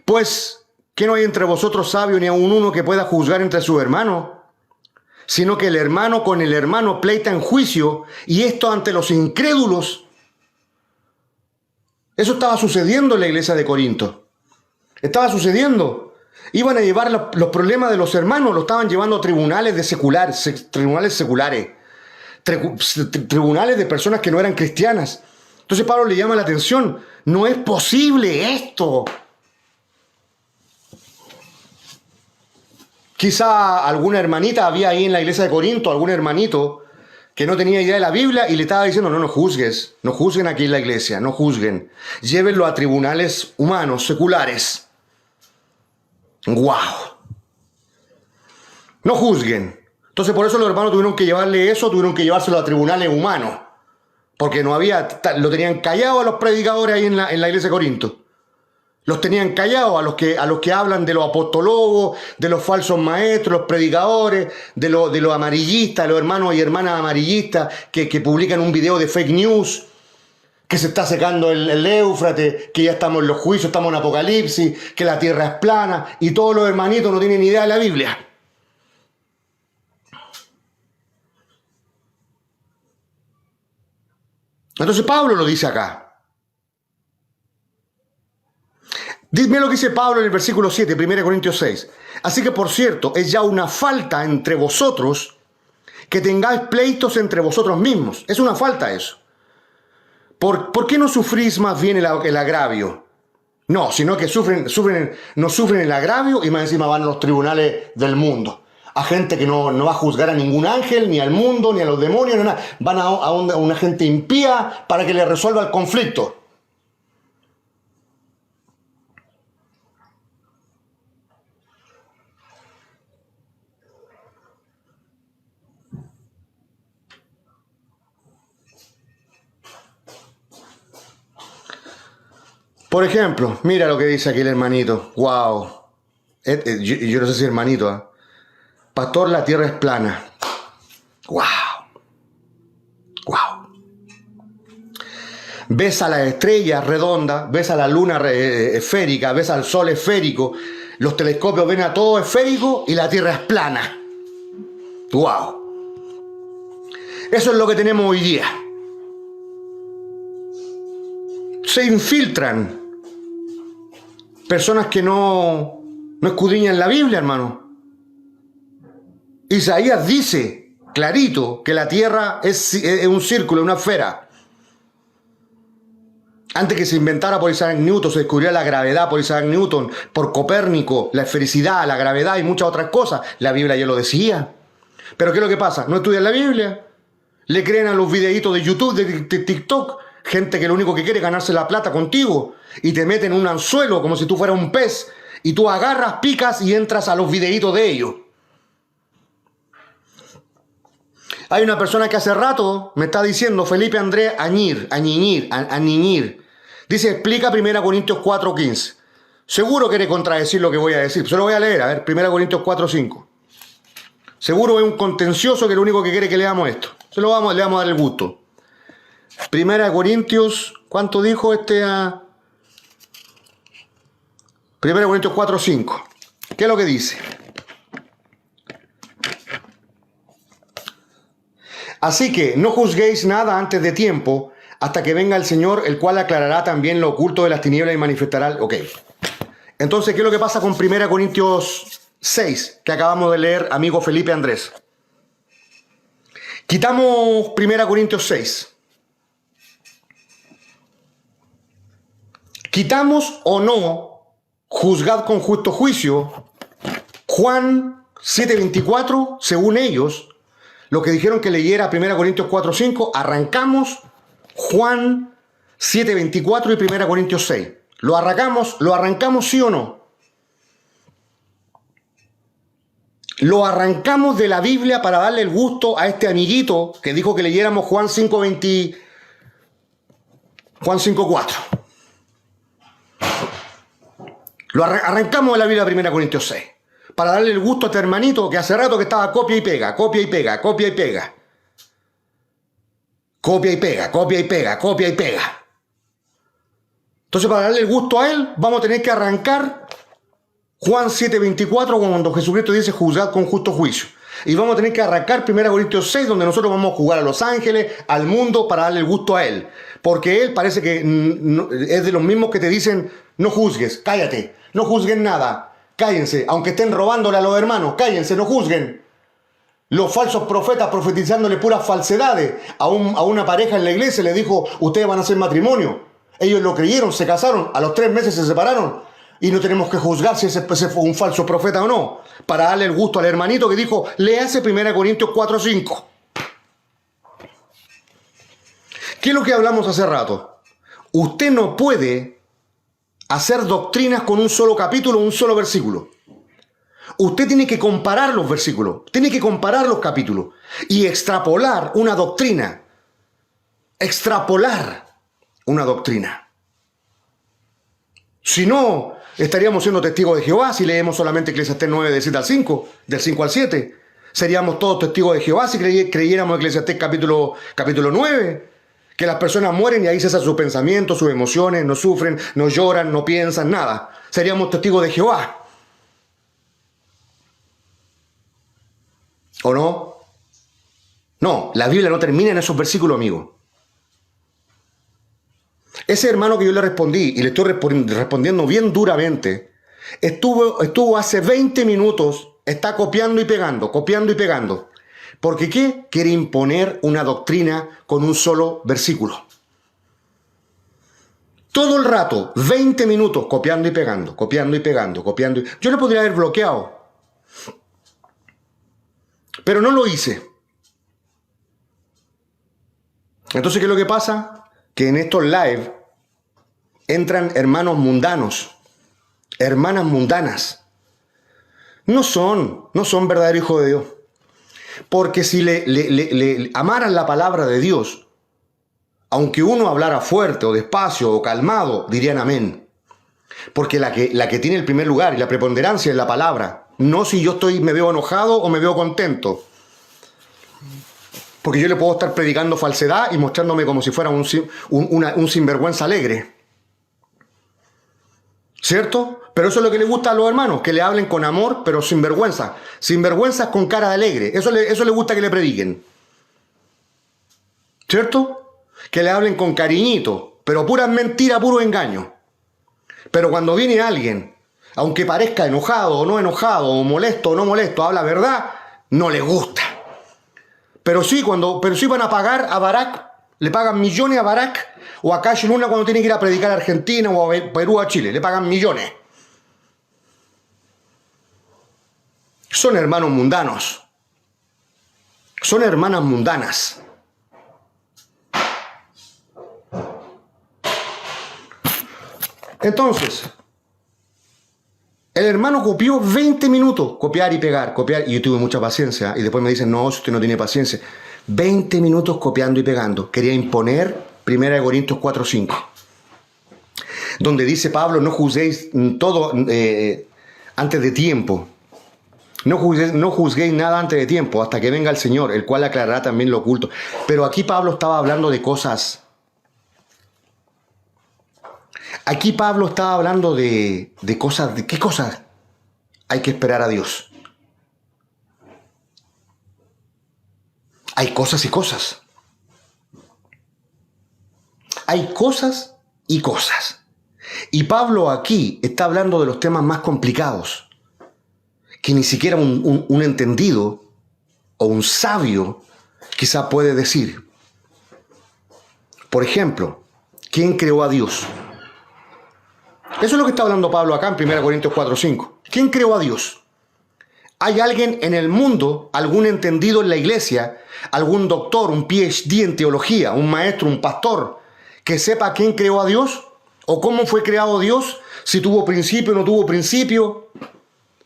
pues, ¿que no hay entre vosotros sabio ni aun uno que pueda juzgar entre sus hermanos? Sino que el hermano con el hermano pleita en juicio, y esto ante los incrédulos. Eso estaba sucediendo en la iglesia de Corinto. Estaba sucediendo. Iban a llevar los problemas de los hermanos, lo estaban llevando a tribunales tribunales seculares, tribunales de personas que no eran cristianas. Entonces Pablo le llama la atención. No es posible esto. Quizá alguna hermanita había ahí en la iglesia de Corinto, algún hermanito que no tenía idea de la Biblia y le estaba diciendo, no juzgues, no juzguen aquí en la iglesia, no juzguen. Llévenlo a tribunales humanos, seculares. ¡Wow! No juzguen. Entonces por eso los hermanos tuvieron que llevarle eso, tuvieron que llevárselo a tribunales humanos. Porque no había, lo tenían callado a los predicadores ahí en la iglesia de Corinto. Los tenían callados a los que hablan de los apostólogos, de los falsos maestros, los predicadores, de los amarillistas, los hermanos y hermanas amarillistas que publican un video de fake news, que se está secando el Éufrates, que ya estamos en los juicios, estamos en Apocalipsis, que la tierra es plana, y todos los hermanitos no tienen ni idea de la Biblia. Entonces Pablo lo dice acá. Dime lo que dice Pablo en el versículo 7, 1 Corintios 6. Así que, por cierto, es ya una falta entre vosotros que tengáis pleitos entre vosotros mismos. Es una falta eso. ¿Por qué no sufrís más bien el agravio? No, sino que no sufren el agravio y más encima van a los tribunales del mundo. A gente que no va a juzgar a ningún ángel, ni al mundo, ni a los demonios, ni nada. Van a una gente impía para que le resuelva el conflicto. Por ejemplo, mira lo que dice aquí el hermanito. Wow. Yo no sé si hermanito. ¿Eh? Pastor, la tierra es plana. Wow. Wow. Ves a la estrella redonda, ves a la luna esférica, ves al sol esférico. Los telescopios ven a todo esférico y la tierra es plana. Wow. Eso es lo que tenemos hoy día. Se infiltran personas que no escudriñan la Biblia, hermano. Isaías dice clarito que la tierra es un círculo, una esfera. Antes que se inventara por Isaac Newton, se descubrió la gravedad por Isaac Newton, por Copérnico, la esfericidad, la gravedad y muchas otras cosas. La Biblia ya lo decía. Pero ¿qué es lo que pasa? No estudian la Biblia. Le creen a los videitos de YouTube, de TikTok. Gente que lo único que quiere es ganarse la plata contigo y te meten en un anzuelo como si tú fueras un pez y tú agarras, picas y entras a los videitos de ellos. Hay una persona que hace rato me está diciendo, Felipe Andrés Añiñir. Dice, explica 1 Corintios 4:15. Seguro quiere contradecir lo que voy a decir. Se lo voy a leer, a ver, 1 Corintios 4:5. Seguro es un contencioso que lo único que quiere es que leamos esto. Le vamos a dar el gusto. 1 Corintios, ¿cuánto dijo a 1 Corintios 4:5? ¿Qué es lo que dice? Así que no juzguéis nada antes de tiempo, hasta que venga el Señor, el cual aclarará también lo oculto de las tinieblas y manifestará. Ok. Entonces, ¿qué es lo que pasa con 1 Corintios 6, que acabamos de leer, amigo Felipe Andrés? Quitamos 1 Corintios 6. Quitamos o no, juzgad con justo juicio, Juan 7:24, según ellos, lo que dijeron que leyera 1 Corintios 4:5, arrancamos Juan 7:24 y 1 Corintios 6. ¿Lo arrancamos sí o no? Lo arrancamos de la Biblia para darle el gusto a este amiguito que dijo que leyéramos Juan 5:4. Lo arrancamos de la Biblia 1 Corintios 6. Para darle el gusto a este hermanito que hace rato que estaba copia y pega, copia y pega, copia y pega. Copia y pega, copia y pega, copia y pega. Entonces, para darle el gusto a él, vamos a tener que arrancar Juan 7:24, cuando Jesucristo dice juzgad con justo juicio. Y vamos a tener que arrancar 1 Corintios 6, donde nosotros vamos a jugar a los ángeles, al mundo, para darle el gusto a él. Porque él parece que es de los mismos que te dicen, no juzgues, cállate, no juzguen nada. Cállense, aunque estén robándole a los hermanos, cállense, no juzguen. Los falsos profetas profetizándole puras falsedades. A una pareja en la iglesia le dijo, ustedes van a hacer matrimonio. Ellos lo creyeron, se casaron, a los 3 meses se separaron. Y no tenemos que juzgar si ese fue un falso profeta o no. Para darle el gusto al hermanito que dijo, léase 1 Corintios 4:5. ¿Qué es lo que hablamos hace rato? Usted no puede hacer doctrinas con un solo capítulo, un solo versículo. Usted tiene que comparar los versículos, tiene que comparar los capítulos y extrapolar una doctrina. Extrapolar una doctrina. Si no, estaríamos siendo testigos de Jehová si leemos solamente Eclesiastés 9, del 7 al 5, del 5 al 7. Seríamos todos testigos de Jehová si creyéramos Eclesiastés capítulo 9. Que las personas mueren y ahí cesan sus pensamientos, sus emociones, no sufren, no lloran, no piensan, nada. Seríamos testigos de Jehová. ¿O no? No, la Biblia no termina en esos versículos, amigo. Ese hermano que yo le respondí, y le estoy respondiendo bien duramente, estuvo hace 20 minutos, está copiando y pegando, copiando y pegando. ¿Porque qué? Quiere imponer una doctrina con un solo versículo. Todo el rato, 20 minutos, copiando y pegando, copiando y pegando, copiando. Yo le podría haber bloqueado. Pero no lo hice. Entonces, ¿qué es lo que pasa? Que en estos live entran hermanos mundanos, hermanas mundanas. No son verdaderos hijos de Dios. Porque si le amaran la palabra de Dios, aunque uno hablara fuerte o despacio o calmado, dirían amén. Porque la que tiene el primer lugar y la preponderancia es la palabra. No si yo me veo enojado o me veo contento. Porque yo le puedo estar predicando falsedad y mostrándome como si fuera un sinvergüenza alegre. ¿Cierto? Pero eso es lo que le gusta a los hermanos, que le hablen con amor, pero sin vergüenza. Sin vergüenza con cara de alegre. Eso le gusta que le prediquen. ¿Cierto? Que le hablen con cariñito, pero pura mentira, puro engaño. Pero cuando viene alguien, aunque parezca enojado o no enojado, o molesto o no molesto, habla verdad, no le gusta. Pero sí van a pagar a Barak, le pagan millones a Barak, o a Cash Luna cuando tiene que ir a predicar a Argentina o a Perú o a Chile, le pagan millones. Son hermanos mundanos. Son hermanas mundanas. Entonces, el hermano copió 20 minutos, copiar y pegar, copiar, y yo tuve mucha paciencia, y después me dicen, no, si usted no tiene paciencia. 20 minutos copiando y pegando. Quería imponer 1 Corintios 4:5, donde dice Pablo, no juzguéis todo antes de tiempo. No juzguéis nada antes de tiempo, hasta que venga el Señor, el cual aclarará también lo oculto. Pero aquí Pablo estaba hablando de cosas. Aquí Pablo estaba hablando de cosas. ¿De qué cosas hay que esperar a Dios? Hay cosas y cosas. Hay cosas y cosas. Y Pablo aquí está hablando de los temas más complicados, que ni siquiera un entendido o un sabio quizá puede decir. Por ejemplo, ¿quién creó a Dios? Eso es lo que está hablando Pablo acá en 1 Corintios 4:5. ¿Quién creó a Dios? ¿Hay alguien en el mundo, algún entendido en la iglesia, algún doctor, un PhD en teología, un maestro, un pastor, que sepa quién creó a Dios? ¿O cómo fue creado Dios? ¿Si tuvo principio o no tuvo principio?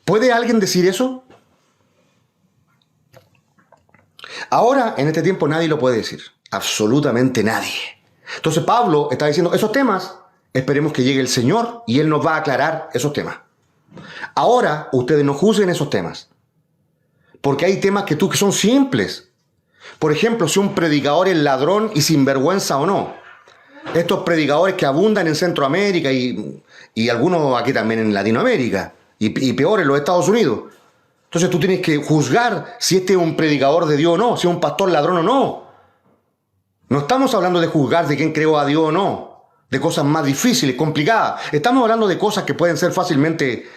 ¿Puede alguien decir eso? Ahora, en este tiempo, nadie lo puede decir. Absolutamente nadie. Entonces Pablo está diciendo, esos temas, esperemos que llegue el Señor y Él nos va a aclarar esos temas. Ahora, ustedes no juzguen esos temas. Porque hay temas que son simples. Por ejemplo, si un predicador es ladrón y sinvergüenza o no. Estos predicadores que abundan en Centroamérica y algunos aquí también en Latinoamérica. Y peor en los Estados Unidos. Entonces tú tienes que juzgar si este es un predicador de Dios o no, si es un pastor ladrón o no. No estamos hablando de juzgar de quién creó a Dios o no, de cosas más difíciles, complicadas. Estamos hablando de cosas que pueden ser fácilmente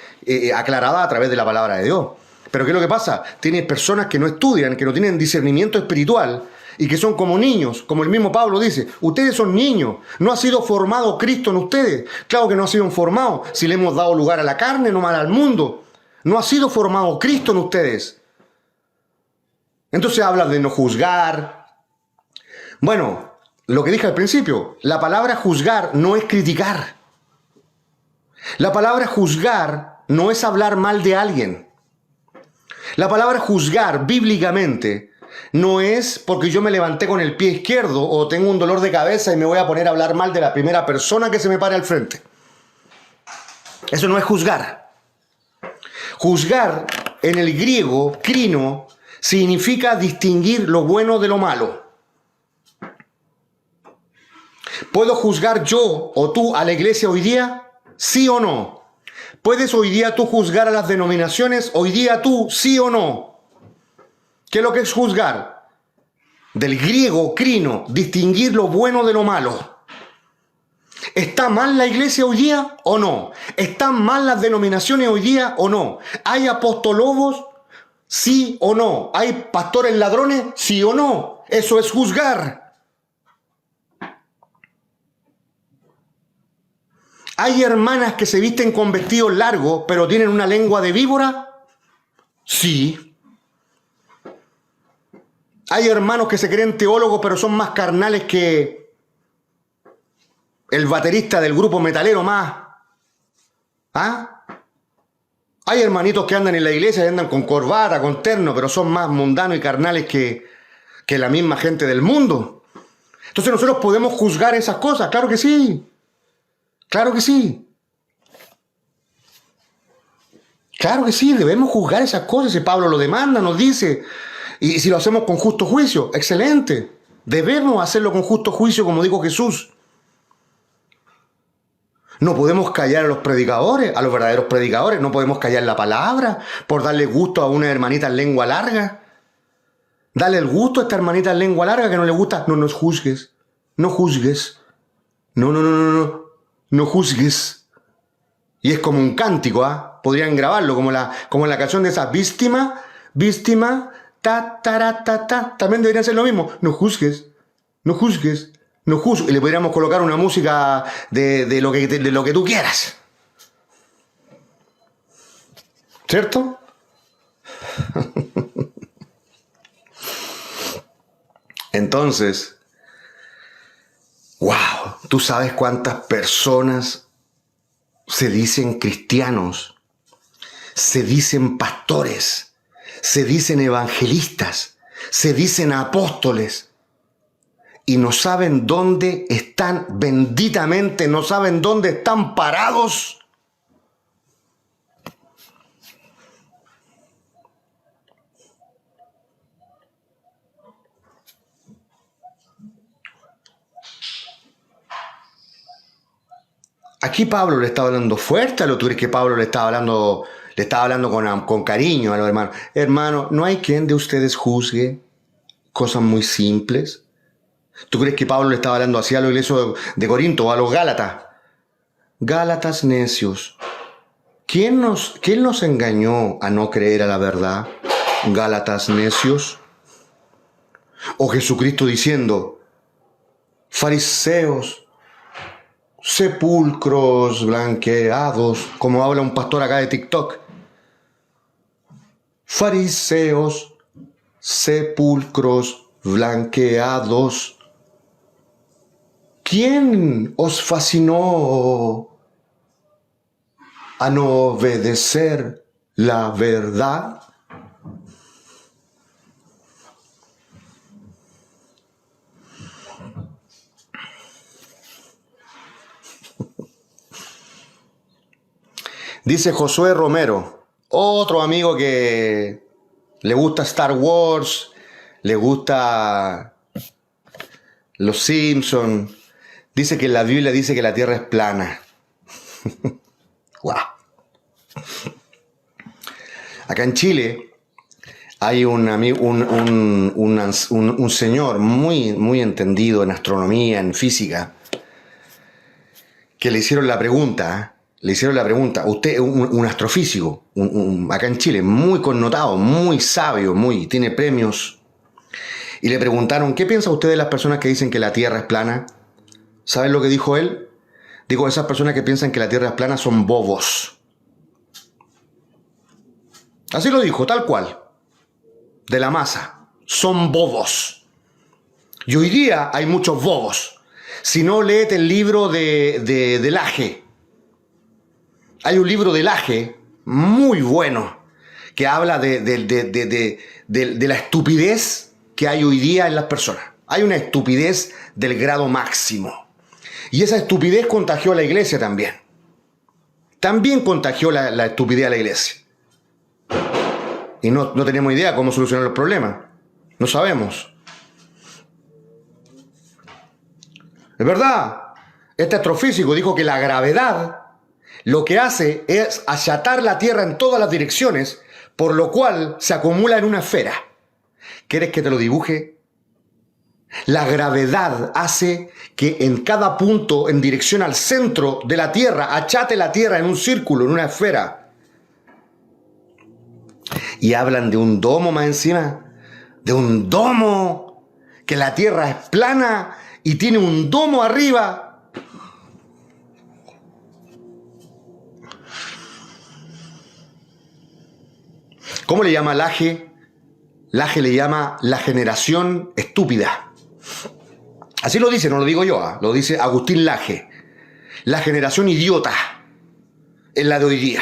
aclaradas a través de la palabra de Dios. Pero ¿qué es lo que pasa? Tienes personas que no estudian, que no tienen discernimiento espiritual y que son como niños, como el mismo Pablo dice. Ustedes son niños, no ha sido formado Cristo en ustedes. Claro que no ha sido formado si le hemos dado lugar a la carne, no mal al mundo. No ha sido formado Cristo en ustedes. Entonces habla de no juzgar. Bueno, lo que dije al principio, la palabra juzgar no es criticar. La palabra juzgar no es hablar mal de alguien. La palabra juzgar bíblicamente no es porque yo me levanté con el pie izquierdo o tengo un dolor de cabeza y me voy a poner a hablar mal de la primera persona que se me pare al frente. Eso no es juzgar. Juzgar en el griego, krino, significa distinguir lo bueno de lo malo. ¿Puedo juzgar yo o tú a la iglesia hoy día? ¿Sí o no? ¿Puedes hoy día tú juzgar a las denominaciones? ¿Hoy día tú, sí o no? ¿Qué es lo que es juzgar? Del griego, krino, distinguir lo bueno de lo malo. ¿Está mal la iglesia hoy día o no? ¿Están mal las denominaciones hoy día o no? ¿Hay apostolobos? ¿Sí o no? ¿Hay pastores ladrones? ¿Sí o no? Eso es juzgar. ¿Hay hermanas que se visten con vestidos largos pero tienen una lengua de víbora? Sí. ¿Hay hermanos que se creen teólogos pero son más carnales que el baterista del grupo metalero más? ¿Ah? Hay hermanitos que andan en la iglesia y andan con corbata, con terno, pero son más mundanos y carnales que la misma gente del mundo. Entonces nosotros podemos juzgar esas cosas, claro que sí. Claro que sí. Claro que sí, debemos juzgar esas cosas. Si Pablo lo demanda, nos dice. Y si lo hacemos con justo juicio, excelente. Debemos hacerlo con justo juicio, como dijo Jesús. No podemos callar a los predicadores, a los verdaderos predicadores. No podemos callar la palabra por darle gusto a una hermanita en lengua larga. Dale el gusto a esta hermanita en lengua larga que no le gusta. No nos juzgues. No juzgues. No. No juzgues. Y es como un cántico, ¿ah? Podrían grabarlo como en la canción de esa víctima, ta, ta, ta, ta. También deberían ser lo mismo. No juzgues. No juzgues. No juzgues. Y le podríamos colocar una música de lo que tú quieras. ¿Cierto? Entonces, wow, ¿tú sabes cuántas personas se dicen cristianos, se dicen pastores, se dicen evangelistas, se dicen apóstoles y no saben dónde están, benditamente no saben dónde están parados? Aquí Pablo le está hablando fuerte a los. ¿Tú crees que Pablo le estaba hablando con cariño a los hermanos? Hermano, ¿no hay quien de ustedes juzgue cosas muy simples? ¿Tú crees que Pablo le estaba hablando así a la iglesia de Corinto o a los Gálatas? Gálatas necios. ¿Quién nos engañó a no creer a la verdad? Gálatas necios. O Jesucristo diciendo, fariseos, sepulcros blanqueados, como habla un pastor acá de TikTok. Fariseos, sepulcros blanqueados. ¿Quién os fascinó a no obedecer la verdad? Dice Josué Romero, otro amigo que le gusta Star Wars, le gusta Los Simpsons, dice que la Biblia dice que la tierra es plana. Wow. Acá en Chile hay un señor muy entendido en astronomía, en física, que le hicieron la pregunta, usted es un astrofísico, acá en Chile, muy connotado, muy sabio, tiene premios, y le preguntaron, ¿qué piensa usted de las personas que dicen que la Tierra es plana? ¿Saben lo que dijo él? Dijo, esas personas que piensan que la Tierra es plana son bobos. Así lo dijo, tal cual, de la masa, son bobos. Y hoy día hay muchos bobos. Si no, léete el libro de Laje. Hay un libro de Laje muy bueno que habla de la estupidez que hay hoy día en las personas. Hay una estupidez del grado máximo. Y esa estupidez contagió a la iglesia también. También contagió la estupidez a la iglesia. Y no tenemos idea cómo solucionar los problemas. No sabemos. Es verdad. Este astrofísico dijo que la gravedad lo que hace es achatar la Tierra en todas las direcciones, por lo cual se acumula en una esfera. ¿Quieres que te lo dibuje? La gravedad hace que en cada punto, en dirección al centro de la Tierra, achate la Tierra en un círculo, en una esfera. Y hablan de un domo más encima, de un domo, que la Tierra es plana y tiene un domo arriba. ¿Cómo le llama Laje? Laje le llama la generación estúpida. Así lo dice, no lo digo yo, lo dice Agustín Laje. La generación idiota es la de hoy día.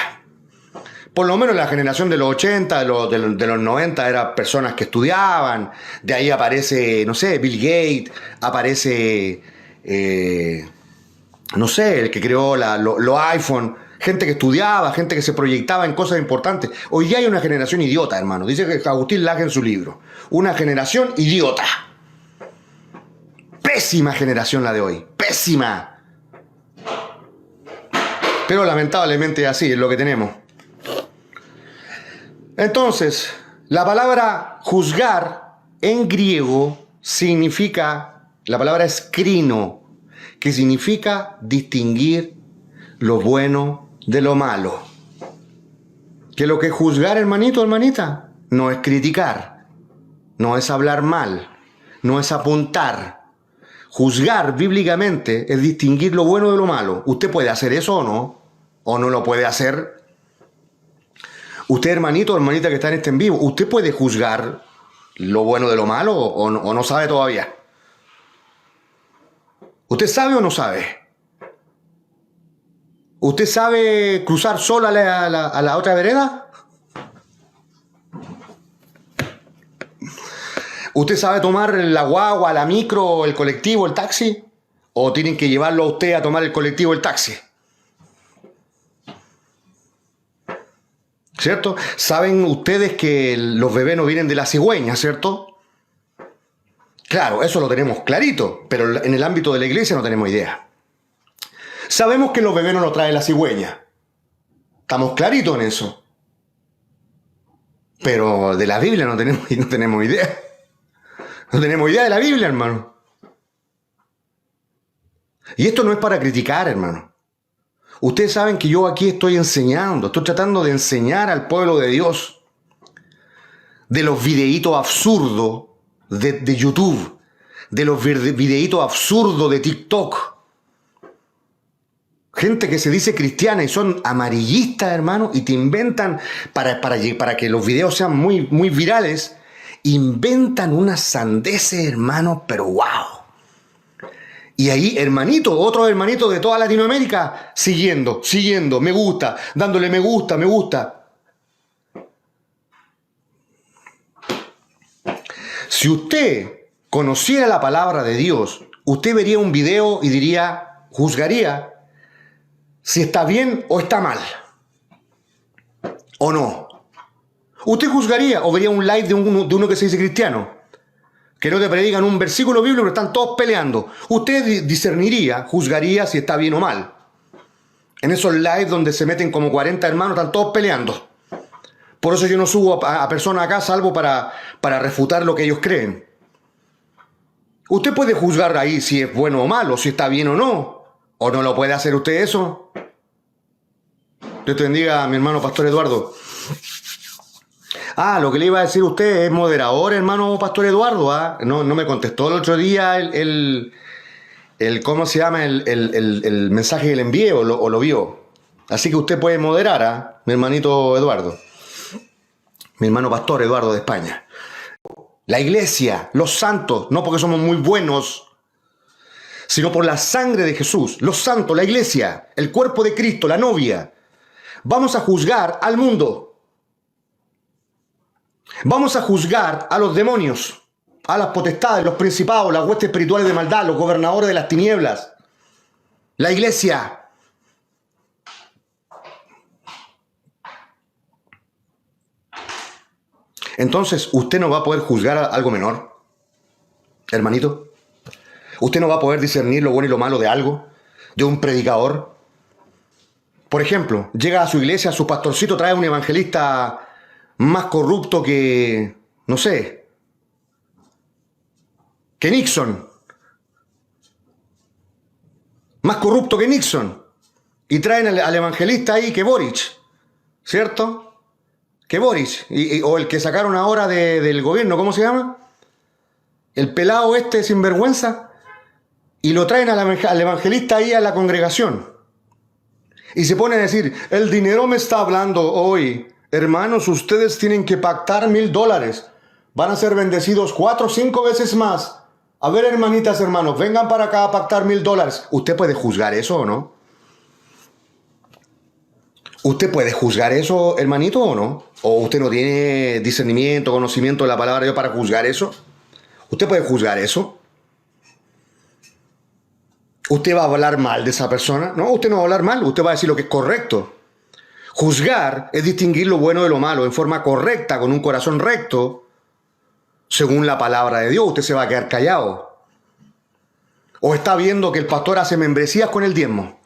Por lo menos la generación de los 80, de los 90, eran personas que estudiaban. De ahí aparece, no sé, Bill Gates, aparece, no sé, el que creó los iPhone. Gente que estudiaba, gente que se proyectaba en cosas importantes. Hoy día hay una generación idiota, hermano. Dice que Agustín Laje en su libro. Una generación idiota. Pésima generación la de hoy. Pésima. Pero lamentablemente es así, es lo que tenemos. Entonces, la palabra juzgar en griego significa, la palabra es krino, que significa distinguir lo bueno de lo malo. Que lo que es juzgar, hermanito, hermanita, no es criticar, no es hablar mal, no es apuntar. Juzgar bíblicamente es distinguir lo bueno de lo malo. ¿Usted puede hacer eso o no lo puede hacer? Usted, hermanito, hermanita que está en este en vivo, ¿usted puede juzgar lo bueno de lo malo o no sabe todavía? ¿Usted sabe o no sabe? ¿Usted sabe cruzar sola a la otra vereda? ¿Usted sabe tomar la guagua, la micro, el colectivo, el taxi? ¿O tienen que llevarlo a usted a tomar el colectivo, el taxi? ¿Cierto? Saben ustedes que los bebés no vienen de la cigüeña, ¿cierto? Claro, eso lo tenemos clarito, pero en el ámbito de la iglesia no tenemos idea. Sabemos que los bebés no lo trae la cigüeña. Estamos claritos en eso. Pero de la Biblia no tenemos idea. No tenemos idea de la Biblia, hermano. Y esto no es para criticar, hermano. Ustedes saben que yo aquí estoy enseñando, estoy tratando de enseñar al pueblo de Dios de los videitos absurdos de YouTube, de los videitos absurdos de TikTok. Gente que se dice cristiana y son amarillistas, hermano, y te inventan, para que los videos sean muy, muy virales, inventan unas sandeces, hermano, pero wow. Y ahí, hermanito, otro hermanito de toda Latinoamérica, siguiendo, me gusta, dándole me gusta, me gusta. Si usted conociera la palabra de Dios, usted vería un video y diría, juzgaría si está bien o está mal. ¿O no? Usted juzgaría o vería un live de uno que se dice cristiano, que no te predican un versículo bíblico, pero están todos peleando. Usted discerniría, juzgaría si está bien o mal. En esos lives donde se meten como 40 hermanos, están todos peleando. Por eso yo no subo a personas acá, salvo para refutar lo que ellos creen. Usted puede juzgar ahí si es bueno o malo, si está bien o no. ¿O no lo puede hacer usted eso? Dios te bendiga, mi hermano Pastor Eduardo. Lo que le iba a decir a usted es moderador, hermano Pastor Eduardo. No me contestó el otro día ¿cómo se llama? El mensaje que le envié o lo vio. Así que usted puede moderar, mi hermanito Eduardo. Mi hermano Pastor Eduardo de España. La iglesia, los santos, no porque somos muy buenos, sino por la sangre de Jesús. Los santos, la iglesia, el cuerpo de Cristo, la novia. Vamos a juzgar al mundo. Vamos a juzgar a los demonios, a las potestades, los principados, las huestes espirituales de maldad, los gobernadores de las tinieblas. La iglesia. Entonces, ¿usted no va a poder juzgar a algo menor, hermanito? ¿Usted no va a poder discernir lo bueno y lo malo de algo? ¿De un predicador? Por ejemplo, llega a su iglesia, su pastorcito trae un evangelista más corrupto que, no sé, que Nixon. Más corrupto que Nixon. Y traen al evangelista ahí que Boric, ¿cierto? Que Boric. O el que sacaron ahora del gobierno, ¿cómo se llama? El pelado este sinvergüenza. Y lo traen al evangelista ahí a la congregación. Y se ponen a decir, el dinero me está hablando hoy. Hermanos, ustedes tienen que pactar $1,000. Van a ser bendecidos 4 o 5 veces más. A ver, hermanitas, hermanos, vengan para acá a pactar $1,000. ¿Usted puede juzgar eso o no? ¿Usted puede juzgar eso, hermanito, o no? ¿O usted no tiene discernimiento, conocimiento de la palabra de Dios para juzgar eso? ¿Usted puede juzgar eso? ¿Usted va a hablar mal de esa persona? No, usted no va a hablar mal, usted va a decir lo que es correcto. Juzgar es distinguir lo bueno de lo malo en forma correcta, con un corazón recto, según la palabra de Dios. Usted se va a quedar callado. O está viendo que el pastor hace membresías con el diezmo.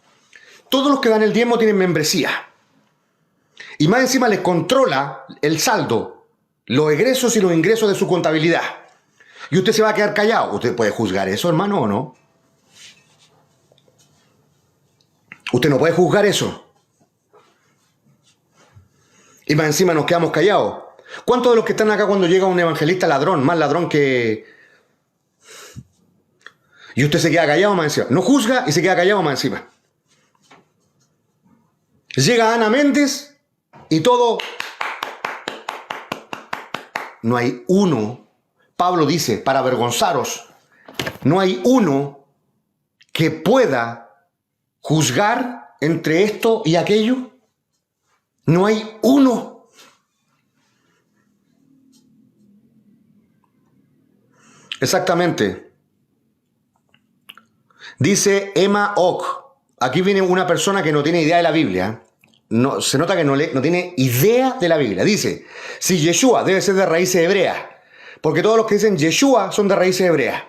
Todos los que dan el diezmo tienen membresía. Y más encima les controla el saldo, los egresos y los ingresos de su contabilidad. Y usted se va a quedar callado. ¿Usted puede juzgar eso, hermano, o no? Usted no puede juzgar eso. Y más encima nos quedamos callados. ¿Cuántos de los que están acá cuando llega un evangelista ladrón, más ladrón que... Y usted se queda callado más encima? No juzga y se queda callado más encima. Llega Ana Méndez y todo... No hay uno, Pablo dice, para avergonzaros, no hay uno que pueda juzgar entre esto y aquello. No hay uno. Exactamente. Dice Emma Ock. Aquí viene una persona que no tiene idea de la Biblia. No, se nota que no tiene idea de la Biblia. Dice, si Yeshua debe ser de raíces hebreas, porque todos los que dicen Yeshua son de raíces hebreas.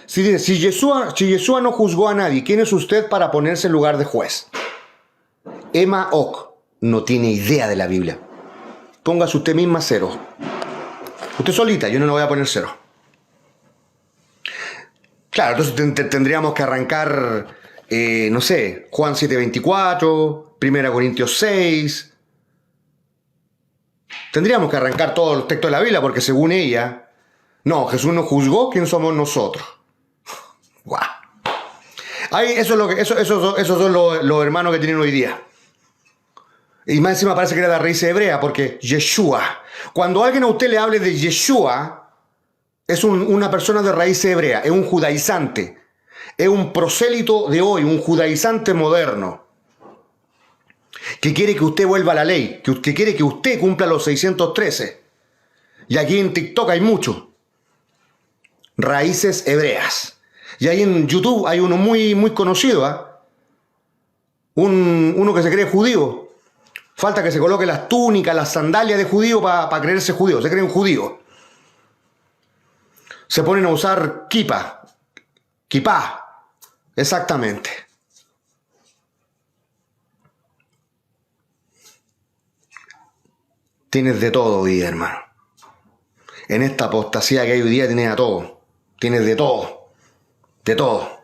Si dice, si Yeshua no juzgó a nadie, ¿quién es usted para ponerse en lugar de juez? Emma Ock no tiene idea de la Biblia. Póngase usted misma 0. Usted solita, yo no le voy a poner 0. Claro, entonces tendríamos que arrancar, no sé, Juan 7:24, 1 Corintios 6. Tendríamos que arrancar todos los textos de la Biblia porque según ella, no, Jesús nos juzgó, ¿quién somos nosotros? ¡Guau! Ahí, esos son los hermanos que tienen hoy día. Y más encima parece que era de raíz hebrea, porque Yeshua. Cuando alguien a usted le hable de Yeshua, es una persona de raíz hebrea, es un judaizante, es un prosélito de hoy, un judaizante moderno, que quiere que usted vuelva a la ley, que quiere que usted cumpla los 613. Y aquí en TikTok hay mucho. Raíces hebreas. Y ahí en YouTube hay uno muy, muy conocido, ¿eh? Uno que se cree judío. Falta que se coloque las túnicas, las sandalias de judío para creerse judío. Se creen judíos. Se ponen a usar kipá. Exactamente. Tienes de todo hoy día, hermano. En esta apostasía que hay hoy día tienes a todo. Tienes de todo. De todo.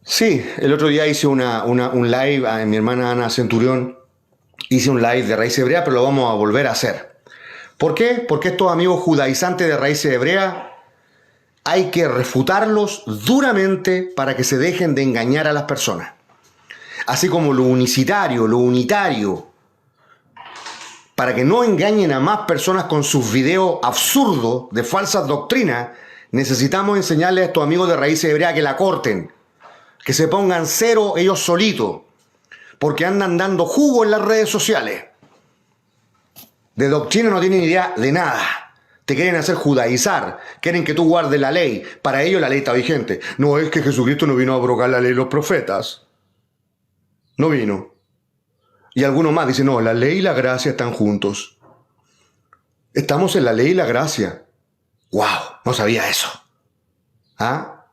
Sí, el otro día hice un live a mi hermana Ana Centurión. Hice un live de raíz hebrea, pero lo vamos a volver a hacer. ¿Por qué? Porque estos amigos judaizantes de raíz hebrea hay que refutarlos duramente para que se dejen de engañar a las personas. Así como lo unitario, para que no engañen a más personas con sus videos absurdos de falsas doctrinas, necesitamos enseñarles a estos amigos de raíz hebrea que la corten. Que se pongan cero ellos solitos, porque andan dando jugo en las redes sociales. De doctrina no tienen idea de nada. Te quieren hacer judaizar, quieren que tú guardes la ley. Para ellos la ley está vigente. No es que Jesucristo no vino a abrogar la ley de los profetas. No vino. Y algunos más dicen, no, la ley y la gracia están juntos. Estamos en la ley y la gracia. ¡Wow! No sabía eso. ¿Ah?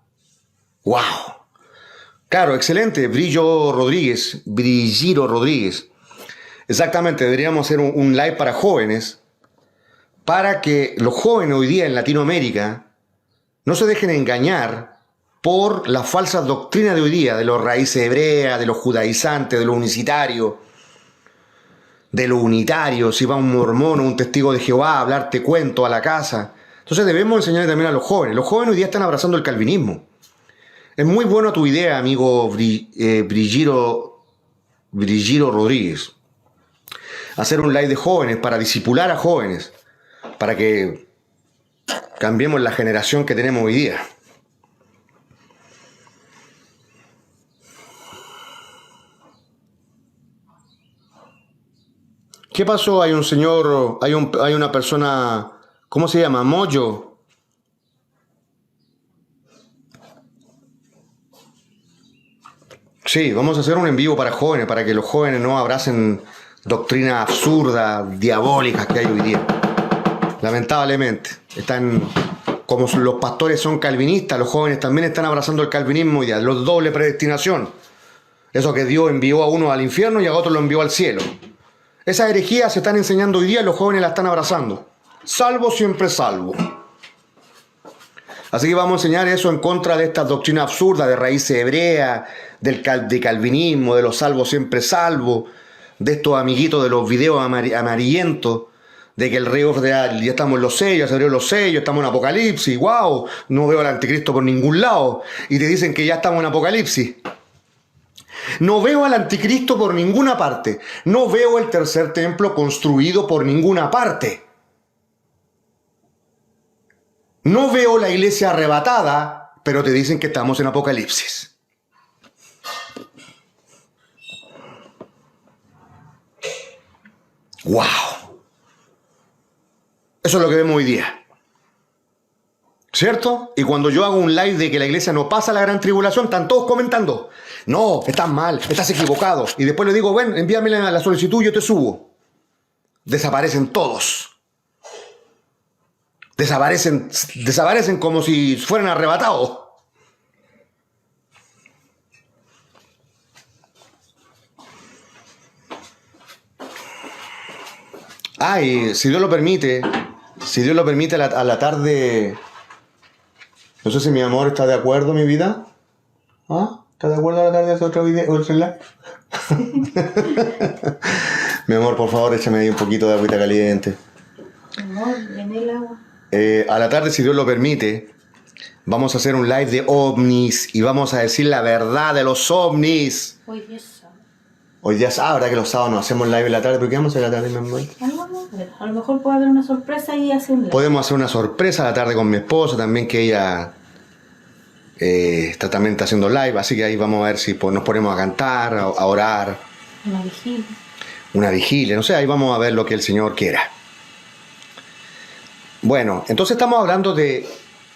¡Wow! Claro, excelente, Brigiro Rodríguez. Exactamente, deberíamos hacer un live para jóvenes, para que los jóvenes hoy día en Latinoamérica no se dejen engañar por las falsas doctrinas de hoy día, de los raíces hebreas, de los judaizantes, de los unicitarios, de lo unitario, si va un mormón o un testigo de Jehová a hablarte cuento a la casa. Entonces debemos enseñar también a los jóvenes. Los jóvenes hoy día están abrazando el calvinismo. Es muy buena tu idea, amigo Brigiro Rodríguez. Hacer un live de jóvenes para disipular a jóvenes, para que cambiemos la generación que tenemos hoy día. ¿Qué pasó? Hay un señor, hay una persona, ¿cómo se llama? Moyo. Sí, vamos a hacer un en vivo para jóvenes, para que los jóvenes no abracen doctrinas absurdas, diabólicas que hay hoy día. Lamentablemente, como los pastores son calvinistas, los jóvenes también están abrazando el calvinismo hoy día, la doble predestinación. Eso que Dios envió a uno al infierno y a otro lo envió al cielo. Esas herejías se están enseñando hoy día y los jóvenes la están abrazando. Salvo siempre salvo. Así que vamos a enseñar eso en contra de estas doctrinas absurdas de raíces hebreas, de calvinismo, de los salvos siempre salvos, de estos amiguitos de los videos amarillentos, de que el rey ya estamos en los sellos, se abrieron los sellos, estamos en Apocalipsis, wow, no veo al anticristo por ningún lado, y te dicen que ya estamos en Apocalipsis. No veo al anticristo por ninguna parte, no veo el tercer templo construido por ninguna parte. No veo la iglesia arrebatada, pero te dicen que estamos en Apocalipsis. ¡Wow! Eso es lo que vemos hoy día. ¿Cierto? Y cuando yo hago un live de que la iglesia no pasa la gran tribulación, están todos comentando. No, estás mal, estás equivocado. Y después le digo, ven, envíame la solicitud y yo te subo. Desaparecen todos. Desaparecen como si fueran arrebatados. Y si Dios lo permite, a la tarde, no sé si mi amor está de acuerdo, mi vida. ¿Ah? ¿Está de acuerdo a la tarde de hacer otro video, otro live? Mi amor, por favor, échame ahí un poquito de agüita caliente. Amor, viene el agua. A la tarde, si Dios lo permite, Vamos a hacer un live de ovnis y vamos a decir la verdad de los ovnis. Hoy día es sábado. Hoy día es ahora que los sábados nos hacemos live en la tarde. ¿Por qué vamos a hacer la tarde, mi amor? Ahí vamos a ver. A lo mejor puede haber una sorpresa y hace un live. Podemos hacer una sorpresa a la tarde con mi esposa también, que ella también está haciendo live. Así que ahí vamos a ver si nos ponemos a cantar, a orar. Una vigilia. Una vigilia, no sé, ahí vamos a ver lo que el Señor quiera. Bueno, entonces estamos hablando de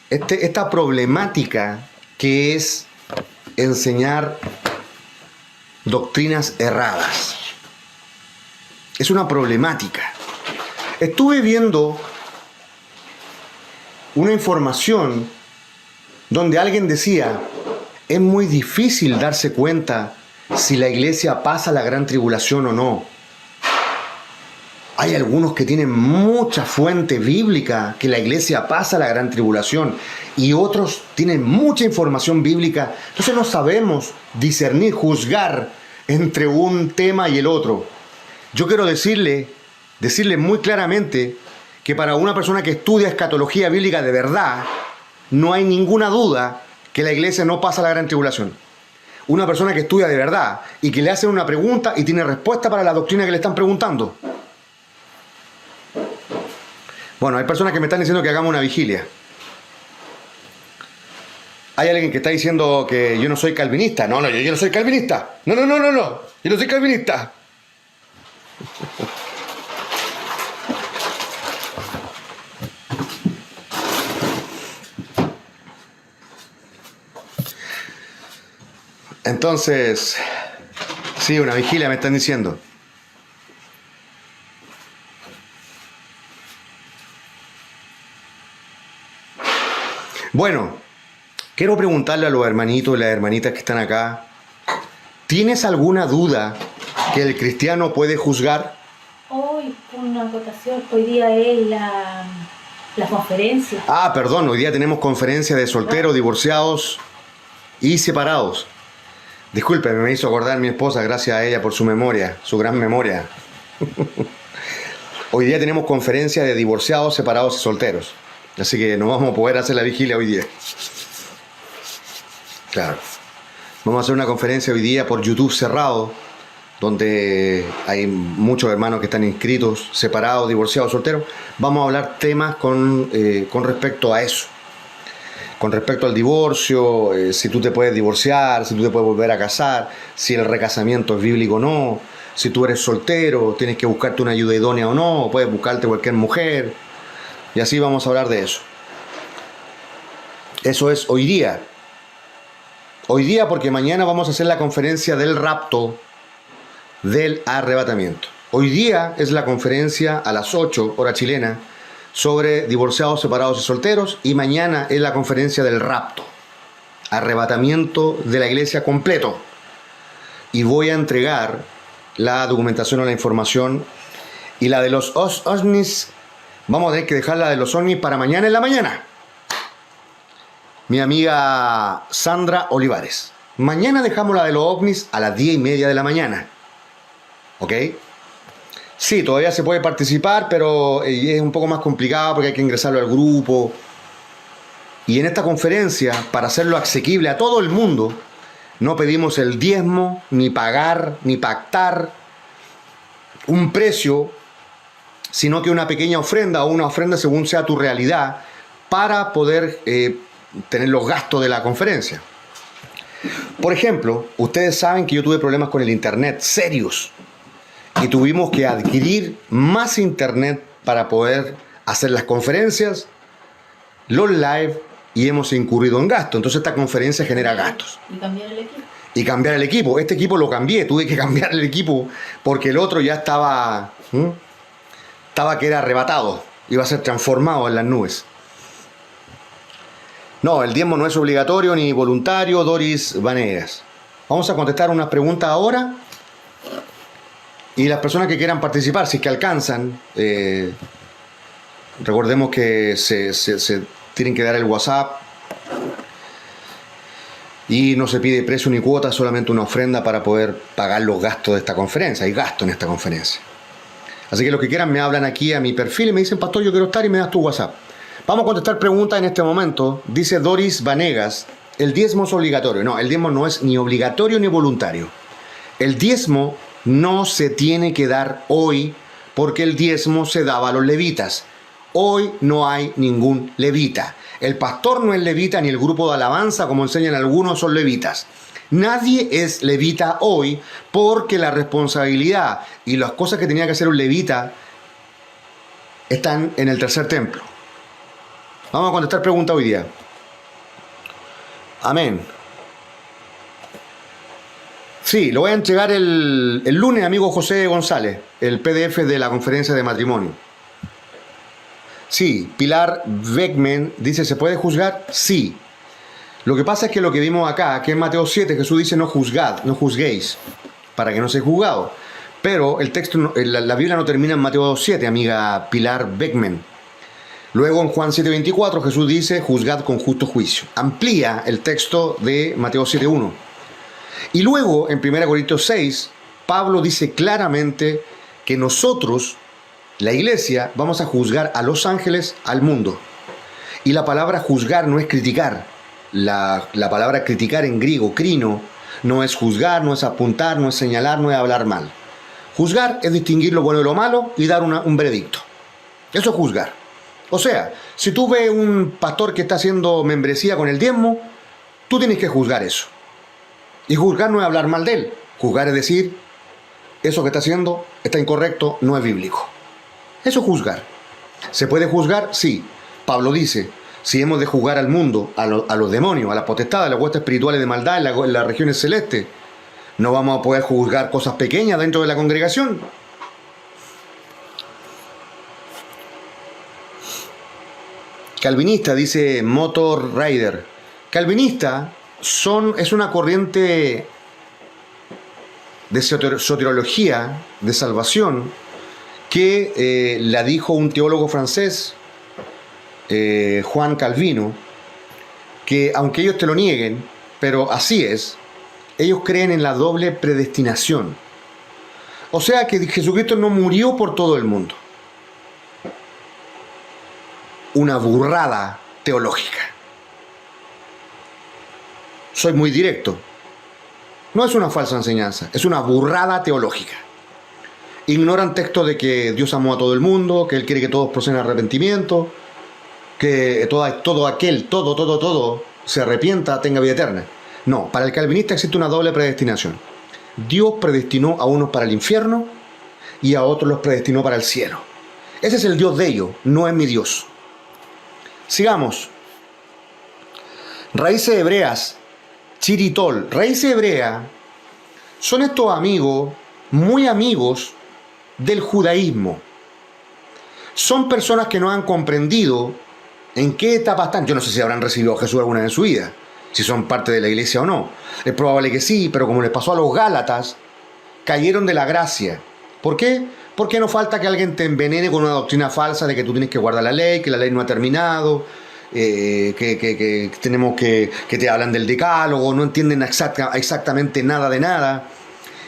esta problemática que es enseñar doctrinas erradas. Es una problemática. Estuve viendo una información donde alguien decía, es muy difícil darse cuenta si la iglesia pasa la gran tribulación o no. Hay algunos que tienen mucha fuente bíblica que la iglesia pasa la gran tribulación y otros tienen mucha información bíblica. Entonces no sabemos discernir, juzgar entre un tema y el otro. Yo quiero decirle muy claramente que para una persona que estudia escatología bíblica de verdad, no hay ninguna duda que la iglesia no pasa la gran tribulación. Una persona que estudia de verdad y que le hacen una pregunta y tiene respuesta para la doctrina que le están preguntando. Bueno, hay personas que me están diciendo que hagamos una vigilia. Hay alguien que está diciendo que yo no soy calvinista. No, yo no soy calvinista. No. Yo no soy calvinista. Entonces, sí, una vigilia me están diciendo. Bueno, quiero preguntarle a los hermanitos y las hermanitas que están acá, ¿tienes alguna duda que el cristiano puede juzgar? Hoy, una votación, hoy día es la conferencia. Ah, perdón, hoy día tenemos conferencia de solteros, divorciados y separados. Disculpe, me hizo acordar mi esposa, gracias a ella por su memoria, su gran memoria. Hoy día tenemos conferencia de divorciados, separados y solteros. Así que no vamos a poder hacer la vigilia hoy día. Claro. Vamos a hacer una conferencia hoy día por YouTube cerrado, donde hay muchos hermanos que están inscritos, separados, divorciados, solteros. Vamos a hablar temas con respecto a eso. Con respecto al divorcio, si tú te puedes divorciar, si tú te puedes volver a casar, si el recasamiento es bíblico o no, si tú eres soltero, tienes que buscarte una ayuda idónea o no, o puedes buscarte cualquier mujer. Y así vamos a hablar de eso. Eso es hoy día. Hoy día porque mañana vamos a hacer la conferencia del rapto, del arrebatamiento. Hoy día es la conferencia a las 8, hora chilena, sobre divorciados, separados y solteros. Y mañana es la conferencia del rapto, arrebatamiento de la iglesia completo. Y voy a entregar la documentación o la información. Y la de los ovnis, vamos a tener que dejar la de los ovnis para mañana en la mañana. Mi amiga Sandra Olivares. Mañana dejamos la de los ovnis a las 10:30 de la mañana. ¿Ok? Sí, todavía se puede participar, pero es un poco más complicado porque hay que ingresarlo al grupo. Y en esta conferencia, para hacerlo asequible a todo el mundo, no pedimos el diezmo, ni pagar, ni pactar un precio, sino que una pequeña ofrenda o una ofrenda según sea tu realidad para poder tener los gastos de la conferencia. Por ejemplo, ustedes saben que yo tuve problemas con el internet serios y tuvimos que adquirir más internet para poder hacer las conferencias, los live y hemos incurrido en gastos. Entonces esta conferencia genera gastos. Y cambiar el equipo. Y cambiar el equipo. Este equipo lo cambié, tuve que cambiar el equipo porque el otro ya estaba que era arrebatado, iba a ser transformado en las nubes. No, el diezmo no es obligatorio ni voluntario, Doris Vanegas. Vamos a contestar unas preguntas ahora y las personas que quieran participar, si es que alcanzan, recordemos que se tienen que dar el WhatsApp y no se pide precio ni cuota, solamente una ofrenda para poder pagar los gastos de esta conferencia. Hay gasto en esta conferencia. Así que los que quieran me hablan aquí a mi perfil y me dicen, pastor, yo quiero estar, y me das tu WhatsApp. Vamos a contestar preguntas en este momento. Dice Doris Vanegas, el diezmo es obligatorio. No, el diezmo no es ni obligatorio ni voluntario. El diezmo no se tiene que dar hoy porque el diezmo se daba a los levitas. Hoy no hay ningún levita. El pastor no es levita ni el grupo de alabanza, como enseñan algunos, son levitas. Nadie es levita hoy porque la responsabilidad y las cosas que tenía que hacer un levita están en el tercer templo. Vamos a contestar preguntas hoy día. Amén. Sí, lo voy a entregar el lunes, amigo José González, el PDF de la conferencia de matrimonio. Sí, Pilar Beckman dice, ¿se puede juzgar? Sí. Lo que pasa es que lo que vimos acá, que en Mateo 7, Jesús dice, no juzgad, no juzguéis, para que no seáis juzgados. Pero el texto, la Biblia no termina en Mateo 7, amiga Pilar Beckman. Luego en Juan 7:24 Jesús dice, juzgad con justo juicio. Amplía el texto de Mateo 7:1. Y luego en 1 Corintios 6, Pablo dice claramente que nosotros, la iglesia, vamos a juzgar a los ángeles, al mundo. Y la palabra juzgar no es criticar. La palabra criticar en griego, crino, no es juzgar, no es apuntar, no es señalar, no es hablar mal. Juzgar es distinguir lo bueno de lo malo y dar un veredicto. Eso es juzgar. O sea, si tú ves un pastor que está haciendo membresía con el diezmo, tú tienes que juzgar eso. Y juzgar no es hablar mal de él. Juzgar es decir, eso que está haciendo está incorrecto, no es bíblico. Eso es juzgar. ¿Se puede juzgar? Sí. Pablo dice, si hemos de juzgar al mundo, a los demonios, a las potestades, a las huestes espirituales de maldad en las regiones celestes, no vamos a poder juzgar cosas pequeñas dentro de la congregación. Calvinista, dice Motor Rider. Calvinista es una corriente de soteriología, de salvación, que la dijo un teólogo francés, Juan Calvino, que aunque ellos te lo nieguen, pero así es, ellos creen en la doble predestinación. O sea que Jesucristo no murió por todo el mundo. Una burrada teológica. Soy muy directo. No es una falsa enseñanza, es una burrada teológica. Ignoran textos de que Dios amó a todo el mundo, que Él quiere que todos procedan al arrepentimiento, que todo se arrepienta, tenga vida eterna. No, para el calvinista existe una doble predestinación. Dios predestinó a unos para el infierno y a otros los predestinó para el cielo. Ese es el Dios de ellos, no es mi Dios. Sigamos. Raíces hebreas, chiritol. Raíces hebreas son estos amigos, muy amigos del judaísmo. Son personas que no han comprendido en qué etapa están. Yo no sé si habrán recibido a Jesús alguna vez en su vida, si son parte de la iglesia o no. Es probable que sí, pero como les pasó a los Gálatas, cayeron de la gracia. ¿Por qué? Porque no falta que alguien te envenene con una doctrina falsa de que tú tienes que guardar la ley, que la ley no ha terminado, que tenemos que te hablan del decálogo, no entienden exactamente nada de nada.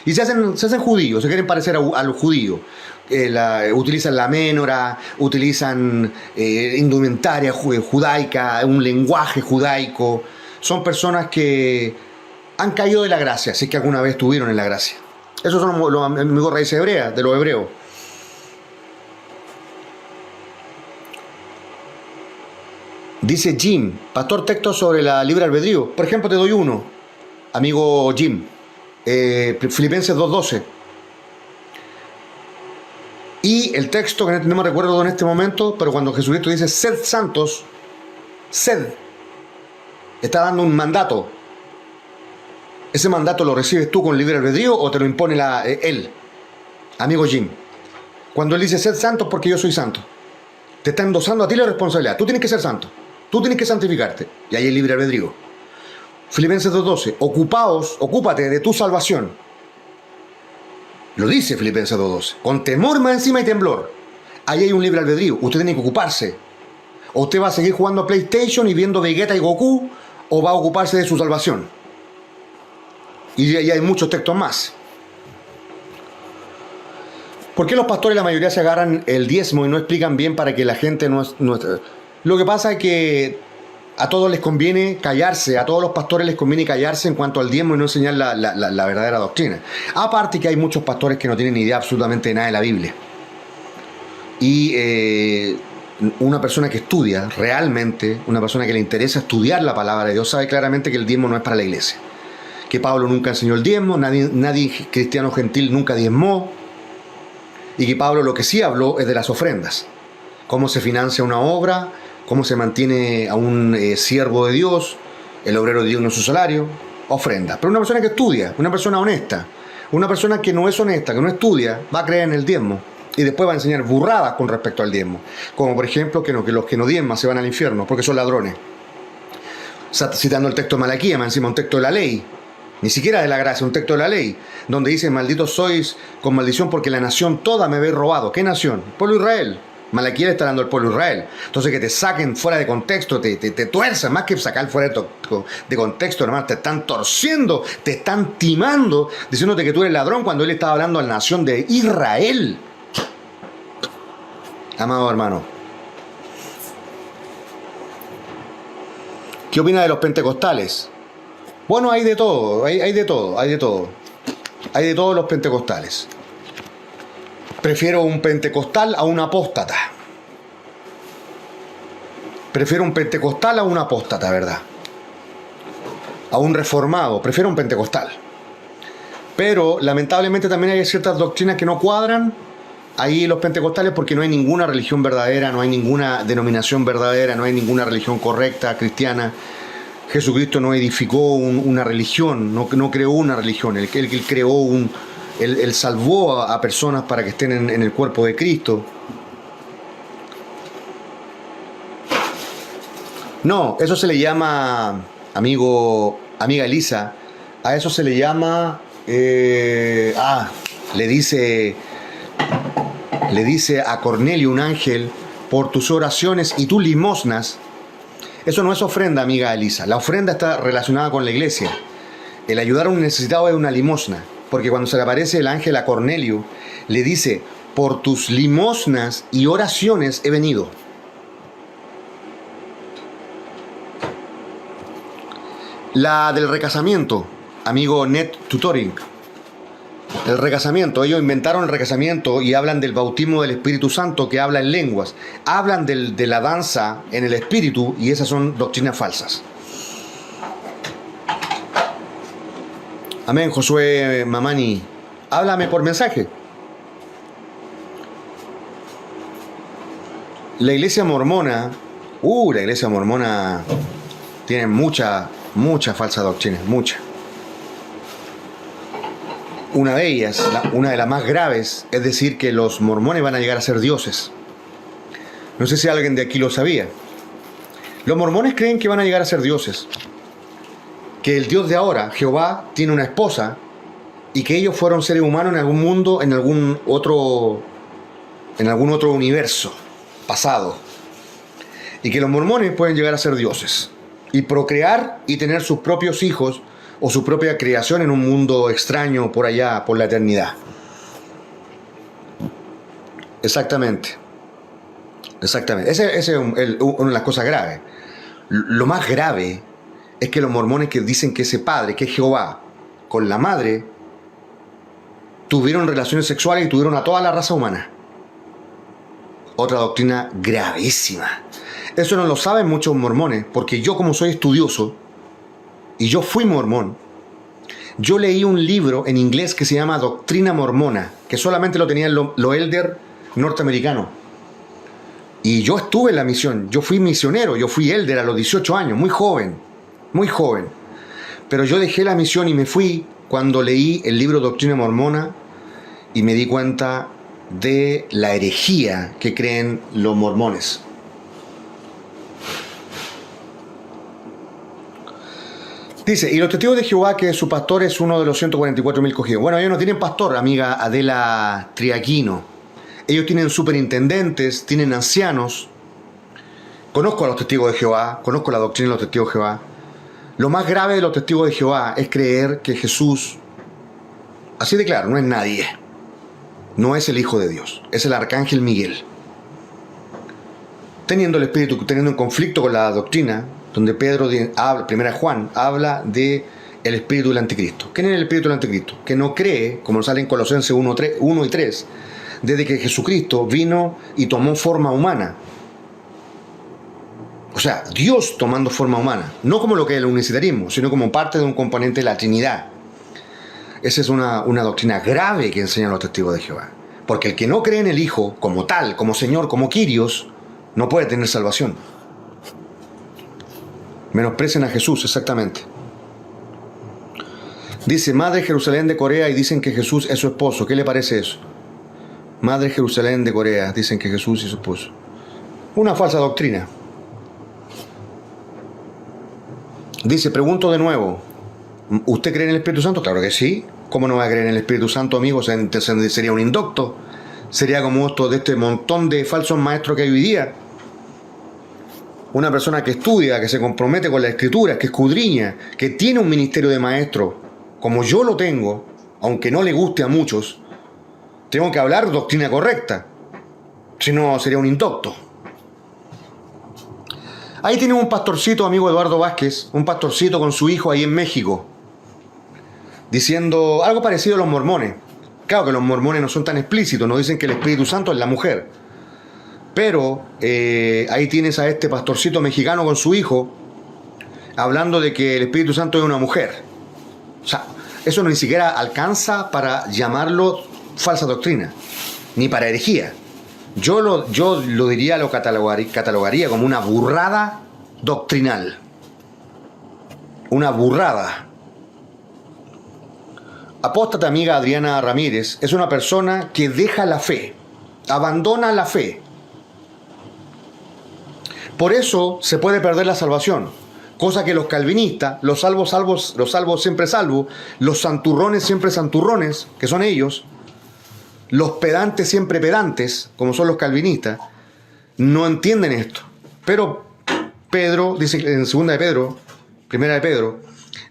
Y se hacen judíos, se quieren parecer a los judíos. Utilizan la ménora, utilizan indumentaria judaica, un lenguaje judaico. Son personas que han caído de la gracia, si es que alguna vez estuvieron en la gracia. Esos son los amigos raíces hebreas, de los hebreos. Dice Jim, pastor, texto sobre la libre albedrío. Por ejemplo, te doy uno, amigo Jim. Filipenses 2:12. Y el texto, que no me recuerdo en este momento, pero cuando Jesucristo dice, sed santos, sed, está dando un mandato. ¿Ese mandato lo recibes tú con libre albedrío o te lo impone él? Amigo Jim, cuando él dice, sed santos porque yo soy santo, te está endosando a ti la responsabilidad. Tú tienes que ser santo, tú tienes que santificarte. Y ahí hay libre albedrío. Filipenses 2:12, ocúpate de tu salvación. Lo dice Filipenses 2:12, con temor más encima y temblor. Ahí hay un libre albedrío, usted tiene que ocuparse. O usted va a seguir jugando a PlayStation y viendo Vegeta y Goku, o va a ocuparse de su salvación. Y hay muchos textos más. ¿Por qué los pastores la mayoría se agarran el diezmo y no explican bien para que la gente Lo que pasa es que a todos les conviene callarse, a todos los pastores les conviene callarse en cuanto al diezmo y no enseñar la verdadera doctrina. Aparte que hay muchos pastores que no tienen ni idea absolutamente de nada de la Biblia. Y una persona que estudia realmente, una persona que le interesa estudiar la palabra de Dios, sabe claramente que el diezmo no es para la iglesia. Que Pablo nunca enseñó el diezmo, nadie cristiano gentil nunca diezmó. Y que Pablo lo que sí habló es de las ofrendas. Cómo se financia una obra, cómo se mantiene a un siervo de Dios, el obrero digno en su salario, ofrenda. Pero una persona que estudia, una persona honesta, una persona que no es honesta, que no estudia, va a creer en el diezmo. Y después va a enseñar burradas con respecto al diezmo. Como por ejemplo que los que no diezman se van al infierno porque son ladrones. Citando el texto de Malaquías, más encima un texto de la ley. Ni siquiera de la gracia, un texto de la ley. Donde dice, malditos sois con maldición porque la nación toda me habéis robado. ¿Qué nación? El pueblo de Israel. Malaquías le está dando al pueblo de Israel. Entonces que te saquen fuera de contexto, te tuerzan, más que sacar fuera de contexto, hermano, te están torciendo, te están timando, diciéndote que tú eres ladrón cuando él estaba hablando a la nación de Israel. Amado hermano, ¿qué opina de los pentecostales? Bueno, hay de todo, hay de todo, hay de todo. Hay de todos los pentecostales. Prefiero un pentecostal a un apóstata. Prefiero un pentecostal a un apóstata, ¿verdad? A un reformado, prefiero un pentecostal. Pero lamentablemente también hay ciertas doctrinas que no cuadran ahí los pentecostales porque no hay ninguna religión verdadera, no hay ninguna denominación verdadera, no hay ninguna religión correcta, cristiana. Jesucristo no edificó una religión, no creó una religión, él creó él salvó a personas para que estén en el cuerpo de Cristo. No, eso se le llama, amiga Elisa, a eso se le llama, le dice a Cornelio un ángel, por tus oraciones y tus limosnas. Eso no es ofrenda, amiga Elisa. La ofrenda está relacionada con la iglesia. El ayudar a un necesitado es una limosna. Porque cuando se le aparece el ángel a Cornelio, le dice, por tus limosnas y oraciones he venido. La del recasamiento, amigo Net Tutoring. El recasamiento, ellos inventaron el recasamiento y hablan del bautismo del Espíritu Santo que habla en lenguas. Hablan de la danza en el Espíritu y esas son doctrinas falsas. Amén, Josué Mamani. Háblame por mensaje. La iglesia mormona tiene mucha falsa doctrina, mucha. Una de ellas, una de las más graves, es decir que los mormones van a llegar a ser dioses. No sé si alguien de aquí lo sabía. Los mormones creen que van a llegar a ser dioses. Que el Dios de ahora, Jehová, tiene una esposa y que ellos fueron seres humanos en algún mundo, en algún otro universo pasado. Y que los mormones pueden llegar a ser dioses y procrear y tener sus propios hijos o su propia creación en un mundo extraño por allá, por la eternidad. Exactamente. Esa es una de las cosas graves. Lo más grave es que los mormones que dicen que ese padre, que es Jehová, con la madre, tuvieron relaciones sexuales y tuvieron a toda la raza humana. Otra doctrina gravísima. Eso no lo saben muchos mormones, porque yo, como soy estudioso, y yo fui mormón, yo leí un libro en inglés que se llama Doctrina Mormona, que solamente lo tenían los elder norteamericanos. Y yo estuve en la misión, yo fui misionero, yo fui elder a los 18 años, muy joven. Pero yo dejé la misión y me fui cuando leí el libro Doctrina Mormona y me di cuenta de la herejía que creen los mormones. Dice, y los testigos de Jehová, que su pastor es uno de los 144.000 cogidos. Bueno, ellos no tienen pastor, amiga Adela Triaquino. Ellos tienen superintendentes, tienen ancianos. Conozco a los testigos de Jehová, conozco la doctrina de los testigos de Jehová. Lo más grave de los testigos de Jehová es creer que Jesús, así de claro, no es nadie. No es el Hijo de Dios, es el Arcángel Miguel. teniendo un conflicto con la doctrina, donde Pedro habla, primera Juan, habla de el espíritu del anticristo. ¿Quién es el espíritu del anticristo? Que no cree, como sale en Colosenses 1 y 3, desde que Jesucristo vino y tomó forma humana. O sea, Dios tomando forma humana, no como lo que es el unicitarismo, sino como parte de un componente de la Trinidad. Esa es una doctrina grave que enseñan los testigos de Jehová. Porque el que no cree en el Hijo como tal, como Señor, como Kyrios, no puede tener salvación. Menosprecian a Jesús, exactamente. Dice, Madre Jerusalén de Corea, y dicen que Jesús es su esposo. ¿Qué le parece eso? Madre Jerusalén de Corea, dicen que Jesús es su esposo. Una falsa doctrina. Dice, pregunto de nuevo, ¿usted cree en el Espíritu Santo? Claro que sí. ¿Cómo no va a creer en el Espíritu Santo, amigo? Sería un indocto. Sería como esto de este montón de falsos maestros que hay hoy día. Una persona que estudia, que se compromete con la Escritura, que escudriña, que tiene un ministerio de maestro, como yo lo tengo, aunque no le guste a muchos, tengo que hablar doctrina correcta. Si no, sería un indocto. Ahí tiene un pastorcito, amigo Eduardo Vázquez, un pastorcito con su hijo ahí en México, diciendo algo parecido a los mormones. Claro que los mormones no son tan explícitos, no dicen que el Espíritu Santo es la mujer. Pero ahí tienes a este pastorcito mexicano con su hijo, hablando de que el Espíritu Santo es una mujer. O sea, eso ni siquiera alcanza para llamarlo falsa doctrina, ni para herejía. Yo lo diría, lo catalogaría como una burrada doctrinal. Una burrada. Apóstata amiga Adriana Ramírez es una persona que deja la fe, abandona la fe. Por eso se puede perder la salvación. Cosa que los calvinistas, los salvos siempre salvos, los santurrones siempre santurrones, que son ellos, los pedantes siempre pedantes, como son los calvinistas, no entienden esto. Pero Pedro, dice en primera de Pedro,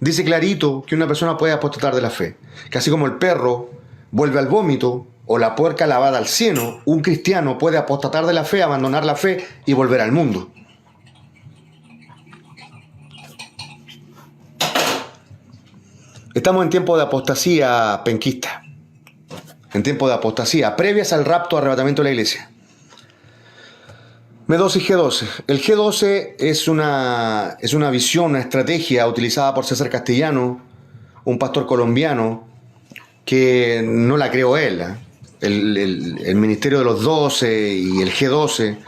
dice clarito que una persona puede apostatar de la fe. Que así como el perro vuelve al vómito o la puerca lavada al cieno, un cristiano puede apostatar de la fe, abandonar la fe y volver al mundo. Estamos en tiempo de apostasía penquista. En tiempo de apostasía, previas al rapto, arrebatamiento de la iglesia. M12 y G12. El G12 es una visión, una estrategia utilizada por César Castellano, un pastor colombiano, que no la creó él. El ministerio de los 12 y el G12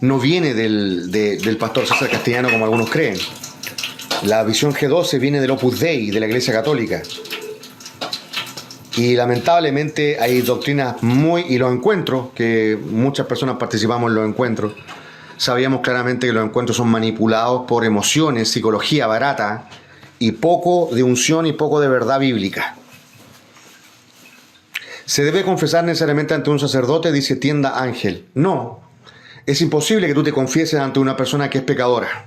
no viene del pastor César Castellano como algunos creen. La visión G12 viene del Opus Dei, de la Iglesia Católica. Y lamentablemente hay doctrinas y los encuentros, que muchas personas participamos en los encuentros, sabíamos claramente que los encuentros son manipulados por emociones, psicología barata y poco de unción y poco de verdad bíblica. ¿Se debe confesar necesariamente ante un sacerdote? Dice Tienda Ángel. No, es imposible que tú te confieses ante una persona que es pecadora.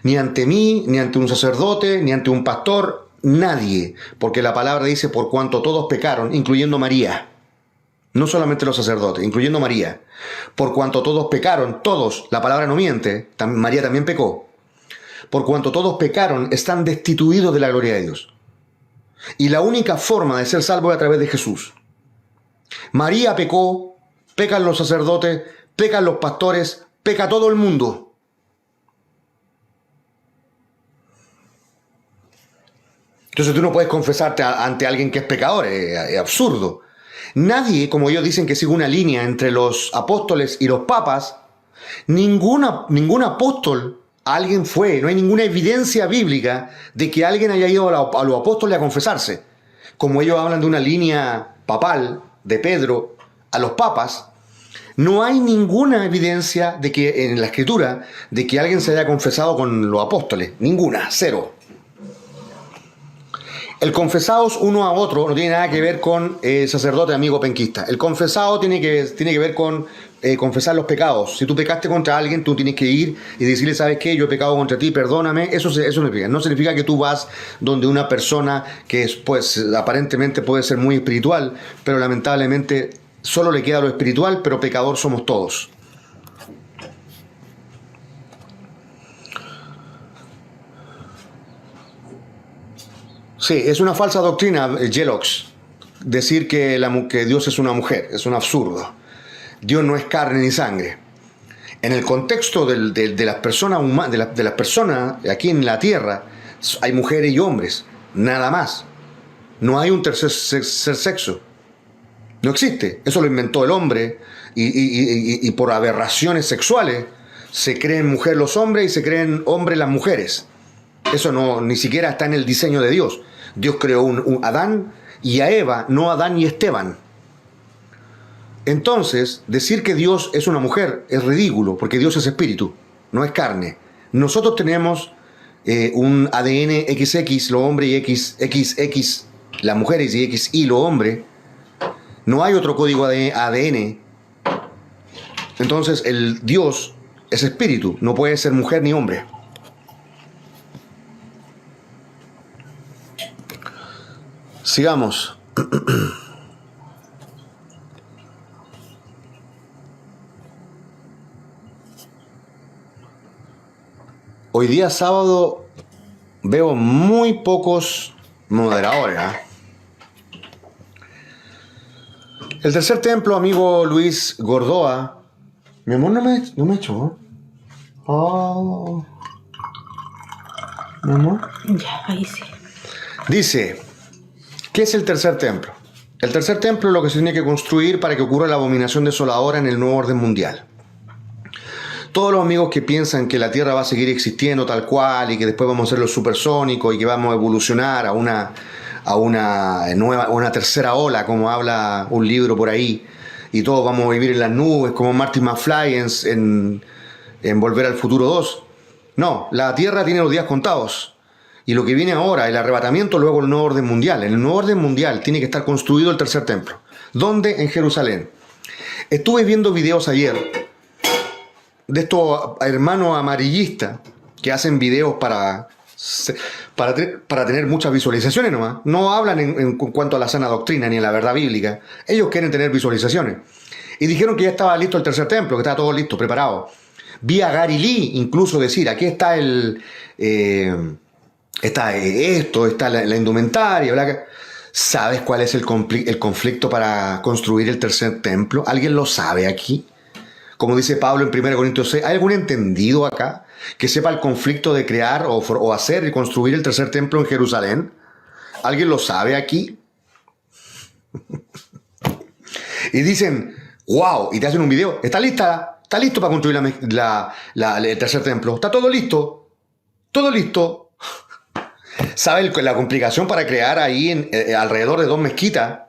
Ni ante mí, ni ante un sacerdote, ni ante un pastor, nadie. Porque la palabra dice, por cuanto todos pecaron, incluyendo María. No solamente los sacerdotes, incluyendo María. Por cuanto todos pecaron, todos, la palabra no miente, María también pecó. Por cuanto todos pecaron, están destituidos de la gloria de Dios. Y la única forma de ser salvo es a través de Jesús. María pecó, pecan los sacerdotes, pecan los pastores, peca todo el mundo. Entonces tú no puedes confesarte ante alguien que es pecador, es absurdo. Nadie, como ellos dicen que sigue una línea entre los apóstoles y los papas, ningún apóstol, alguien fue, no hay ninguna evidencia bíblica de que alguien haya ido a los apóstoles a confesarse. Como ellos hablan de una línea papal, de Pedro a los papas, no hay ninguna evidencia de que en la Escritura de que alguien se haya confesado con los apóstoles. Ninguna, cero. El confesados uno a otro no tiene nada que ver con sacerdote amigo penquista. El confesado tiene que ver con confesar los pecados. Si tú pecaste contra alguien, tú tienes que ir y decirle, ¿sabes qué? Yo he pecado contra ti, perdóname. Eso no significa. No significa que tú vas donde una persona que pues, aparentemente puede ser muy espiritual, pero lamentablemente solo le queda lo espiritual, pero pecador somos todos. Sí, es una falsa doctrina, Gelox, decir que Dios es una mujer, es un absurdo. Dios no es carne ni sangre. En el contexto de las personas de las personas aquí en la tierra, hay mujeres y hombres, nada más. No hay un tercer sexo. No existe. Eso lo inventó el hombre y por aberraciones sexuales se creen mujer los hombres y se creen hombres las mujeres. Eso no, ni siquiera está en el diseño de Dios. Dios creó un Adán y a Eva, no Adán y Esteban. Entonces, decir que Dios es una mujer es ridículo, porque Dios es espíritu, no es carne. Nosotros tenemos un ADN XX, los hombres, y XX, las mujeres, y XY, los hombres. No hay otro código de ADN. Entonces, el Dios es espíritu, no puede ser mujer ni hombre. Sigamos. Hoy día sábado veo muy pocos moderadores. El tercer templo, amigo Luis Gordoa. Mi amor, no me echó. Oh. Mi amor. Ya, ahí sí. Dice, ¿qué es el tercer templo? El tercer templo es lo que se tiene que construir para que ocurra la abominación desoladora en el nuevo orden mundial. Todos los amigos que piensan que la Tierra va a seguir existiendo tal cual y que después vamos a ser los supersónicos y que vamos a evolucionar a una tercera ola, como habla un libro por ahí, y todos vamos a vivir en las nubes, como Marty McFly en Volver al Futuro 2. No, la Tierra tiene los días contados. Y lo que viene ahora, el arrebatamiento, luego el nuevo orden mundial. En el nuevo orden mundial tiene que estar construido el tercer templo. ¿Dónde? En Jerusalén. Estuve viendo videos ayer de estos hermanos amarillistas que hacen videos para tener muchas visualizaciones nomás. No hablan en cuanto a la sana doctrina ni a la verdad bíblica. Ellos quieren tener visualizaciones. Y dijeron que ya estaba listo el tercer templo, que estaba todo listo, preparado. Vi a Gary Lee incluso decir, aquí está está la indumentaria, bla. ¿Sabes cuál es el conflicto para construir el tercer templo? ¿Alguien lo sabe aquí? Como dice Pablo en 1 Corintios 6, ¿hay algún entendido acá que sepa el conflicto de crear o hacer y construir el tercer templo en Jerusalén? ¿Alguien lo sabe aquí? Y dicen, wow, y te hacen un video, está listo para construir el tercer templo, está todo listo, todo listo. ¿Sabe la complicación para crear ahí alrededor de 2 mezquitas?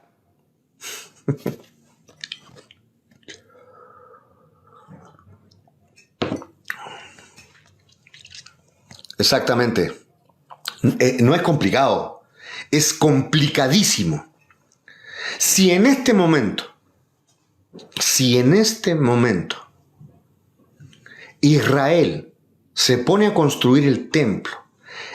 Exactamente. No es complicado, es complicadísimo. Si en este momento Israel se pone a construir el templo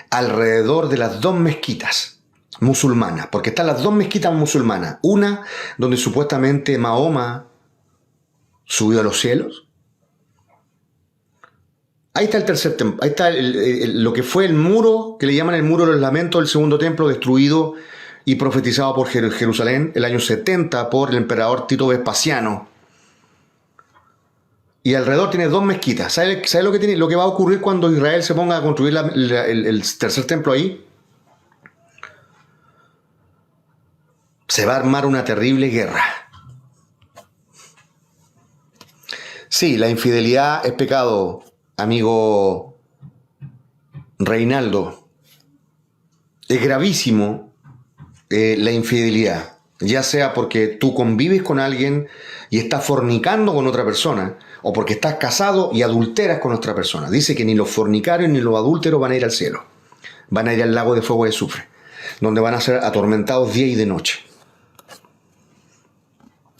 alrededor de las 2 mezquitas musulmanas, porque están las 2 mezquitas musulmanas, una donde supuestamente Mahoma subió a los cielos. Ahí está el tercer templo, ahí está lo que fue el muro, que le llaman el muro de los lamentos del segundo templo, destruido y profetizado por Jerusalén el año 70 por el emperador Tito Vespasiano. Y alrededor tiene 2 mezquitas. ¿Sabe lo que va a ocurrir cuando Israel se ponga a construir el tercer templo ahí? Se va a armar una terrible guerra. Sí, la infidelidad es pecado, amigo Reinaldo. Es gravísimo la infidelidad, ya sea porque tú convives con alguien y estás fornicando con otra persona, o porque estás casado y adulteras con otra persona. Dice que ni los fornicarios ni los adúlteros van a ir al cielo. Van a ir al lago de fuego y azufre, donde van a ser atormentados día y de noche.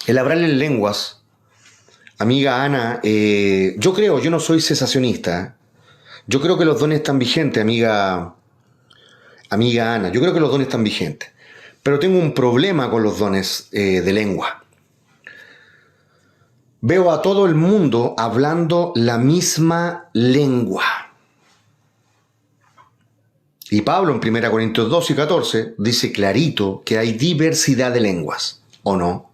El hablar en lenguas, amiga Ana, yo no soy cesacionista. Yo creo que los dones están vigentes, amiga Ana. Yo creo que los dones están vigentes. Pero tengo un problema con los dones de lengua. Veo a todo el mundo hablando la misma lengua. Y Pablo en 1 Corintios 12 y 14 dice clarito que hay diversidad de lenguas, ¿o no?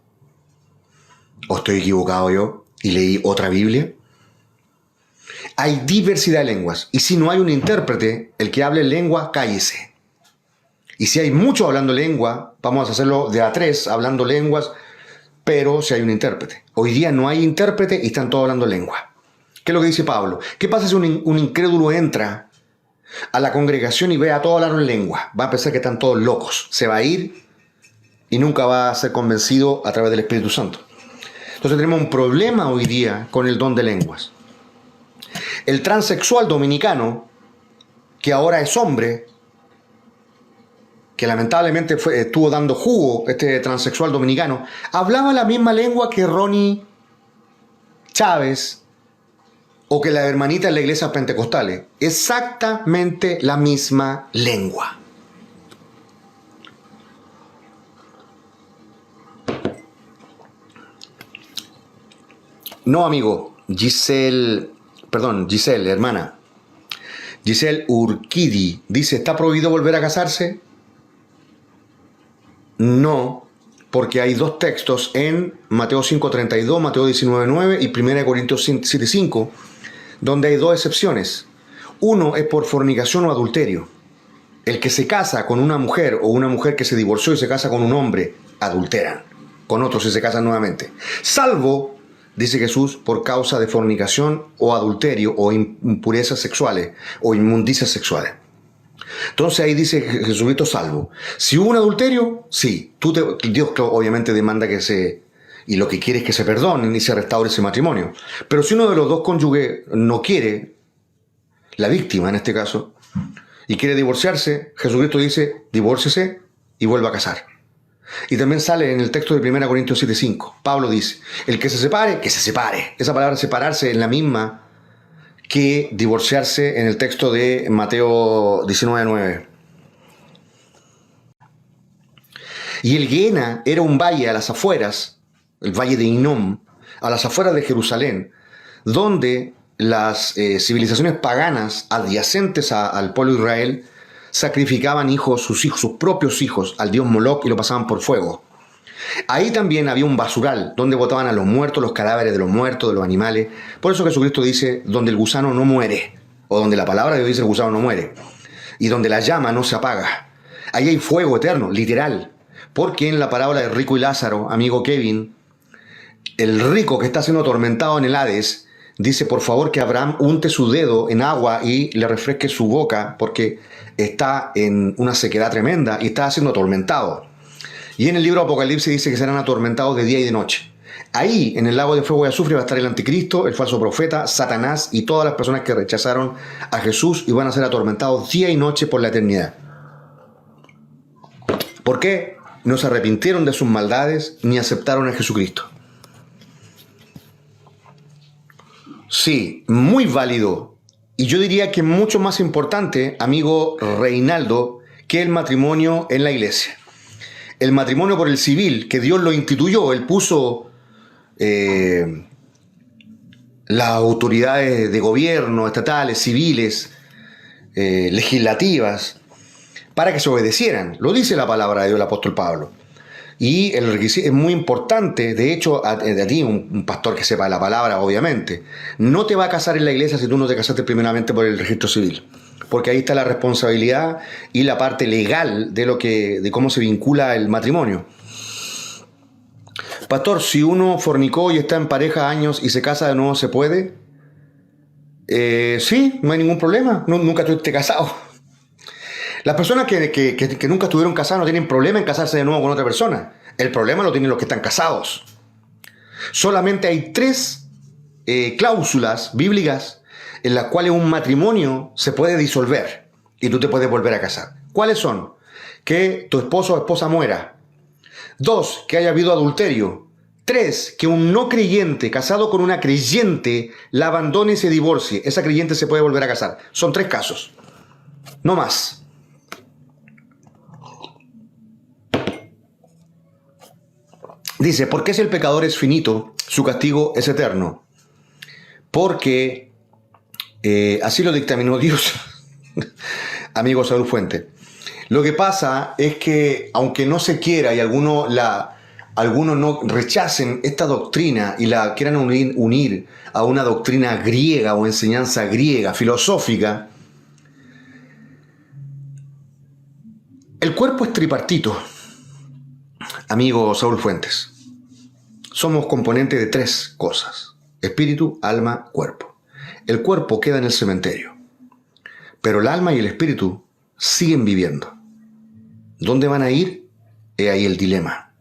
¿O estoy equivocado yo y leí otra Biblia? Hay diversidad de lenguas. Y si no hay un intérprete, el que hable lengua, cállese. Y si hay muchos hablando lengua, vamos a hacerlo de a tres, hablando lenguas, pero si hay un intérprete. Hoy día no hay intérprete y están todos hablando lengua. ¿Qué es lo que dice Pablo? ¿Qué pasa si un incrédulo entra a la congregación y ve a todos hablar en lengua? Va a pensar que están todos locos. Se va a ir y nunca va a ser convencido a través del Espíritu Santo. Entonces tenemos un problema hoy día con el don de lenguas. El transexual dominicano, que ahora es hombre, que lamentablemente estuvo dando jugo, este transexual dominicano, hablaba la misma lengua que Ronnie Chávez o que la hermanita en la iglesia pentecostales. Exactamente la misma lengua. No, amigo, Giselle, hermana. Giselle Urquidi dice, ¿está prohibido volver a casarse? No, porque hay dos textos en Mateo 5:32, Mateo 19:9 y 1 Corintios 7:5, donde hay dos excepciones. Uno es por fornicación o adulterio. El que se casa con una mujer o una mujer que se divorció y se casa con un hombre, adulteran con otros si se casan nuevamente. Salvo, dice Jesús, por causa de fornicación o adulterio o impurezas sexuales o inmundicias sexuales. Entonces ahí dice Jesucristo salvo. Si hubo un adulterio, sí. Dios obviamente demanda y lo que quiere es que se perdonen y se restaure ese matrimonio. Pero si uno de los dos cónyuges no quiere, la víctima en este caso, y quiere divorciarse, Jesucristo dice, divórciese y vuelva a casar. Y también sale en el texto de 1 Corintios 7:5. Pablo dice, el que se separe, que se separe. Esa palabra separarse es la misma que divorciarse en el texto de Mateo 19:9. Y el Guiena era un valle a las afueras, el valle de Hinnom, a las afueras de Jerusalén, donde las civilizaciones paganas adyacentes al pueblo de Israel sacrificaban sus propios hijos al dios Moloch y lo pasaban por fuego. Ahí también había un basural donde botaban a los muertos, los cadáveres de los muertos, de los animales. Por eso Jesucristo dice, donde el gusano no muere, o donde la palabra de Dios dice el gusano no muere, y donde la llama no se apaga. Ahí hay fuego eterno, literal. Porque en la parábola de rico y Lázaro, amigo Kevin, el rico que está siendo atormentado en el Hades, dice por favor que Abraham unte su dedo en agua y le refresque su boca porque está en una sequedad tremenda y está siendo atormentado. Y en el libro Apocalipsis dice que serán atormentados de día y de noche. Ahí, en el lago de fuego y azufre, va a estar el anticristo, el falso profeta, Satanás y todas las personas que rechazaron a Jesús y van a ser atormentados día y noche por la eternidad. ¿Por qué? No se arrepintieron de sus maldades ni aceptaron a Jesucristo. Sí, muy válido. Y yo diría que mucho más importante, amigo Reinaldo, que el matrimonio en la iglesia. El matrimonio por el civil, que Dios lo instituyó, Él puso las autoridades de gobierno, estatales, civiles, legislativas, para que se obedecieran. Lo dice la palabra de Dios, el apóstol Pablo. Y el requisito es muy importante. De hecho, a ti, un pastor que sepa la palabra, obviamente, no te va a casar en la iglesia si tú no te casaste primeramente por el registro civil. Porque ahí está la responsabilidad y la parte legal de cómo se vincula el matrimonio. Pastor, si uno fornicó y está en pareja años y se casa de nuevo, ¿se puede? Sí, no hay ningún problema. Nunca estuviste casado. Las personas que nunca estuvieron casadas no tienen problema en casarse de nuevo con otra persona. El problema lo tienen los que están casados. Solamente hay 3 cláusulas bíblicas en las cuales un matrimonio se puede disolver y tú te puedes volver a casar. ¿Cuáles son? Que tu esposo o esposa muera. 2, que haya habido adulterio. 3, que un no creyente casado con una creyente la abandone y se divorcie. Esa creyente se puede volver a casar. Son 3 casos. No más. Dice, ¿por qué si el pecador es finito, su castigo es eterno? Porque así lo dictaminó Dios. amigo Saúl Fuente. Lo que pasa es que, aunque no se quiera y algunos no rechacen esta doctrina y la quieran unir a una doctrina griega o enseñanza griega, filosófica, el cuerpo es tripartito, amigo Saúl Fuentes. Somos componentes de 3 cosas: espíritu, alma, cuerpo. El cuerpo queda en el cementerio, pero el alma y el espíritu siguen viviendo. ¿Dónde van a ir? He ahí el dilema.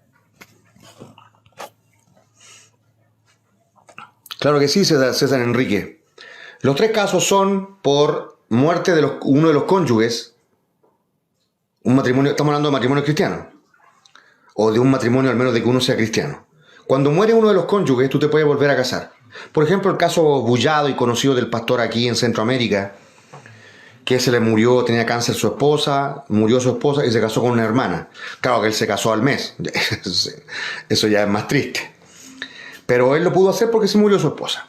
Claro que sí, César Enrique. Los 3 casos son por muerte de uno de los cónyuges. Un matrimonio, estamos hablando de matrimonio cristiano, o de un matrimonio al menos de que uno sea cristiano. Cuando muere uno de los cónyuges, tú te puedes volver a casar. Por ejemplo, el caso bullado y conocido del pastor aquí en Centroamérica, que se le murió, tenía cáncer su esposa, murió su esposa y se casó con una hermana. Claro que él se casó al mes, eso ya es más triste. Pero él lo pudo hacer porque se murió su esposa.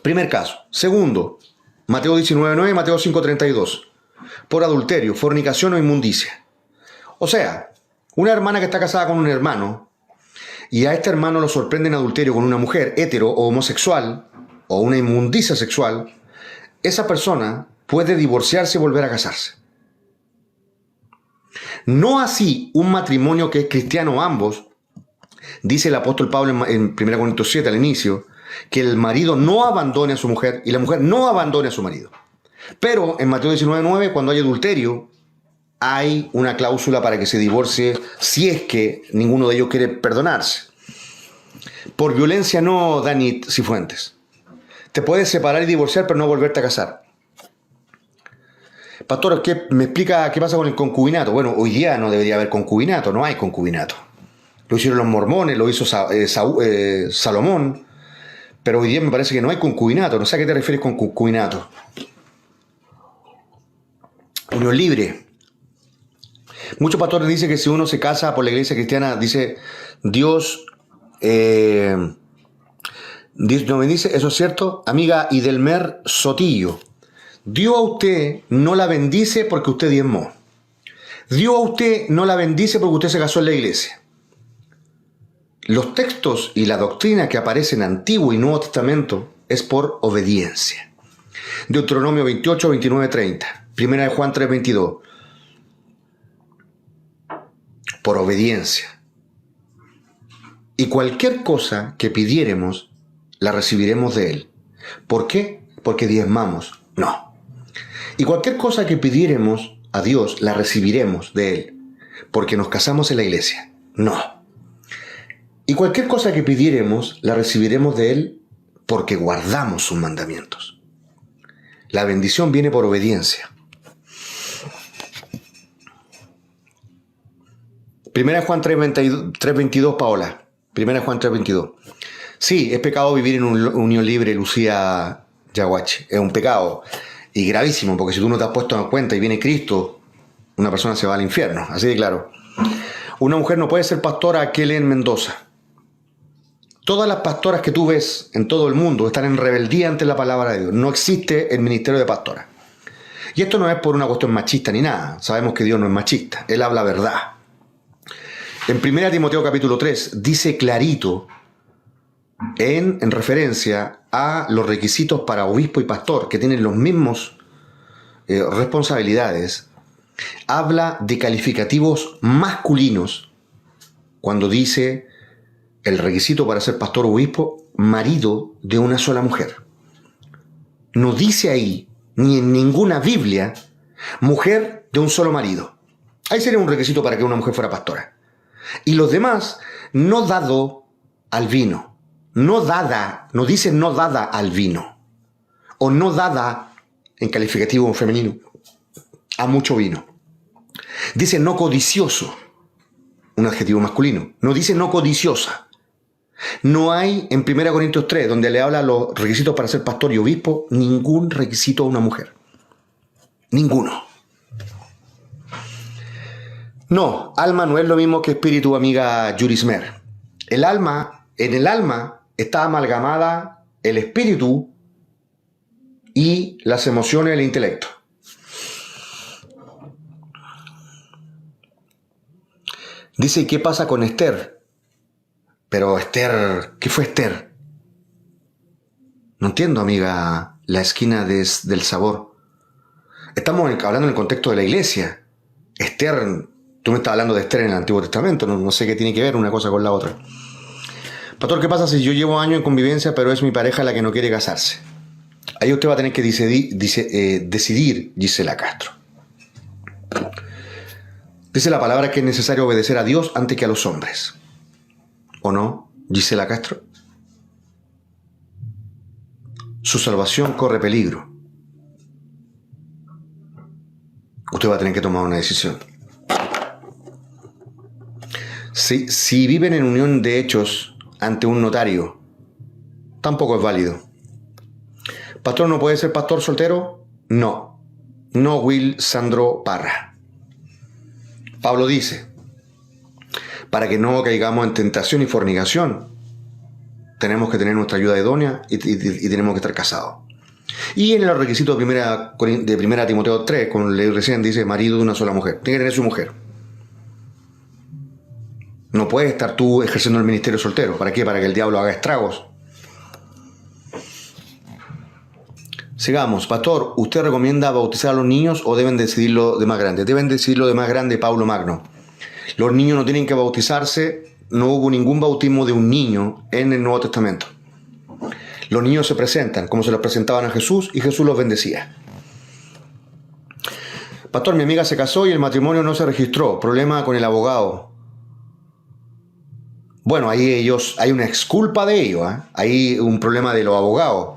Primer caso. Segundo, Mateo 19:9 y Mateo 5:32. Por adulterio, fornicación o inmundicia. O sea, una hermana que está casada con un hermano y a este hermano lo sorprende en adulterio con una mujer hetero o homosexual o una inmundicia sexual, esa persona puede divorciarse y volver a casarse. No así un matrimonio que es cristiano ambos. Dice el apóstol Pablo en 1 Corintios 7 al inicio, que el marido no abandone a su mujer y la mujer no abandone a su marido. Pero en Mateo 19:9, cuando hay adulterio, hay una cláusula para que se divorcie si es que ninguno de ellos quiere perdonarse. Por violencia no, Dani Cifuentes. Te puedes separar y divorciar, pero no volverte a casar. Pastor, ¿me explica qué pasa con el concubinato? Bueno, hoy día no debería haber concubinato, no hay concubinato. Lo hicieron los mormones, lo hizo Salomón, pero hoy día me parece que no hay concubinato. No sé a qué te refieres con concubinato. Unión libre. Muchos pastores dicen que si uno se casa por la iglesia cristiana, dice Dios nos bendice. ¿Eso es cierto? Amiga Idelmer Sotillo, Dios a usted no la bendice porque usted diezmó. Dios a usted no la bendice porque usted se casó en la iglesia. Los textos y la doctrina que aparecen en Antiguo y Nuevo Testamento es por obediencia. Deuteronomio 28, 29, 30. Primera de Juan 3, 22. Por obediencia. Y cualquier cosa que pidiéremos, la recibiremos de Él. ¿Por qué? Porque diezmamos. No. Y cualquier cosa que pidiéremos a Dios, la recibiremos de Él. Porque nos casamos en la iglesia. No. Y cualquier cosa que pidiéremos, la recibiremos de Él porque guardamos sus mandamientos. La bendición viene por obediencia. Primera Juan 3:22, Paola. Primera Juan 3:22. Sí, es pecado vivir en una unión libre, Lucía Yaguachi. Es un pecado y gravísimo, porque si tú no te has puesto en cuenta y viene Cristo, una persona se va al infierno. Así de claro. Una mujer no puede ser pastora, Kellen Mendoza. Todas las pastoras que tú ves en todo el mundo están en rebeldía ante la palabra de Dios. No existe el ministerio de pastora. Y esto no es por una cuestión machista ni nada. Sabemos que Dios no es machista. Él habla verdad. En 1 Timoteo capítulo 3 dice clarito, en referencia a los requisitos para obispo y pastor, que tienen los mismos responsabilidades, habla de calificativos masculinos cuando dice el requisito para ser pastor o obispo, marido de una sola mujer. No dice ahí, ni en ninguna Biblia, mujer de un solo marido. Ahí sería un requisito para que una mujer fuera pastora. Y los demás, no dado al vino. No dada, no dice no dada al vino. O no dada, en calificativo femenino, a mucho vino. Dice no codicioso, un adjetivo masculino. No dice no codiciosa. No hay en 1 Corintios 3, donde le habla los requisitos para ser pastor y obispo, ningún requisito a una mujer. Ninguno. No, alma no es lo mismo que espíritu, amiga Yurismer. En el alma está amalgamada el espíritu y las emociones y el intelecto. Dice, ¿qué pasa con Esther? Pero Esther, ¿qué fue Esther? No entiendo, amiga, la esquina del sabor. Estamos hablando en el contexto de la iglesia. Esther, tú me estás hablando de Esther en el Antiguo Testamento, no sé qué tiene que ver una cosa con la otra. Pastor, ¿qué pasa si yo llevo años en convivencia, pero es mi pareja la que no quiere casarse? Ahí usted va a tener que decidir, Gisela Castro. Dice la palabra que es necesario obedecer a Dios antes que a los hombres. ¿O no, Gisela Castro? Su salvación corre peligro. Usted va a tener que tomar una decisión. Si viven en unión de hechos ante un notario, tampoco es válido. ¿Pastor no puede ser pastor soltero? No. No, Will Sandro Parra. Pablo dice, para que no caigamos en tentación y fornicación, tenemos que tener nuestra ayuda idónea y tenemos que estar casados. Y en el requisito de primera Timoteo 3, con ley recién dice marido de una sola mujer. Tiene que tener su mujer. No puedes estar tú ejerciendo el ministerio soltero. ¿Para qué? Para que el diablo haga estragos. Sigamos. Pastor, ¿usted recomienda bautizar a los niños o deben decidirlo de más grande? Deben decidirlo de más grande, Paulo Magno. Los niños no tienen que bautizarse. No hubo ningún bautismo de un niño en el Nuevo Testamento. Los niños se presentan como se los presentaban a Jesús y Jesús los bendecía. Pastor, mi amiga se casó y el matrimonio no se registró. Problema con el abogado. Bueno, ahí hay una exculpa de ellos, ¿eh? Hay un problema de los abogados.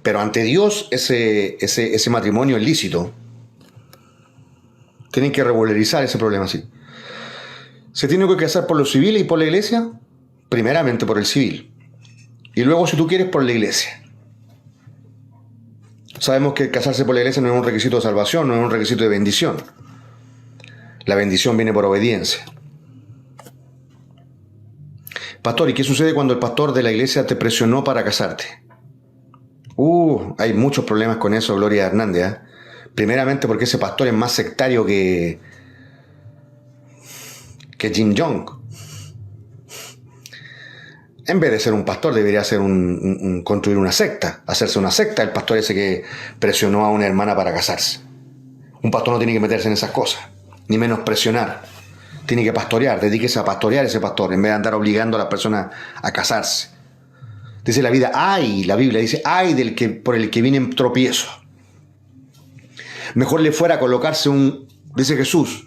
Pero ante Dios ese matrimonio es lícito. Tienen que regularizar ese problema, sí. ¿Se tiene que casar por lo civil y por la iglesia? Primeramente por el civil. Y luego, si tú quieres, por la iglesia. Sabemos que casarse por la iglesia no es un requisito de salvación, no es un requisito de bendición. La bendición viene por obediencia. Pastor, ¿y qué sucede cuando el pastor de la iglesia te presionó para casarte? Hay muchos problemas con eso, Gloria Hernández, ¿eh? Primeramente porque ese pastor es más sectario que Jim Jong. En vez de ser un pastor, debería ser construir una secta, hacerse una secta, el pastor ese que presionó a una hermana para casarse. Un pastor no tiene que meterse en esas cosas, ni menos presionar. Tiene que pastorear, dedíquese a pastorear ese pastor, en vez de andar obligando a las personas a casarse. Dice la Biblia dice, ay por el que viene en tropiezo. Mejor le fuera a colocarse dice Jesús,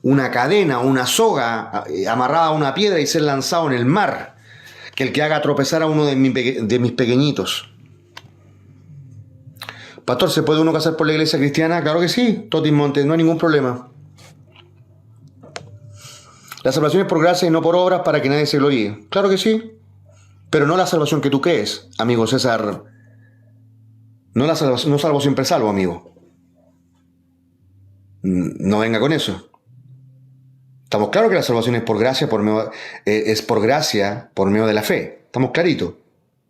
una cadena, una soga amarrada a una piedra y ser lanzado en el mar, que el que haga tropezar a uno de mis pequeñitos. Pastor, ¿se puede uno casar por la iglesia cristiana? Claro que sí, Totis Montes, no hay ningún problema. La salvación es por gracia y no por obras para que nadie se gloríe. Claro que sí, pero no la salvación que tú crees, amigo César. No salvo siempre salvo, amigo. No venga con eso. Estamos claros que la salvación es por gracia, por medio de la fe. Estamos claritos.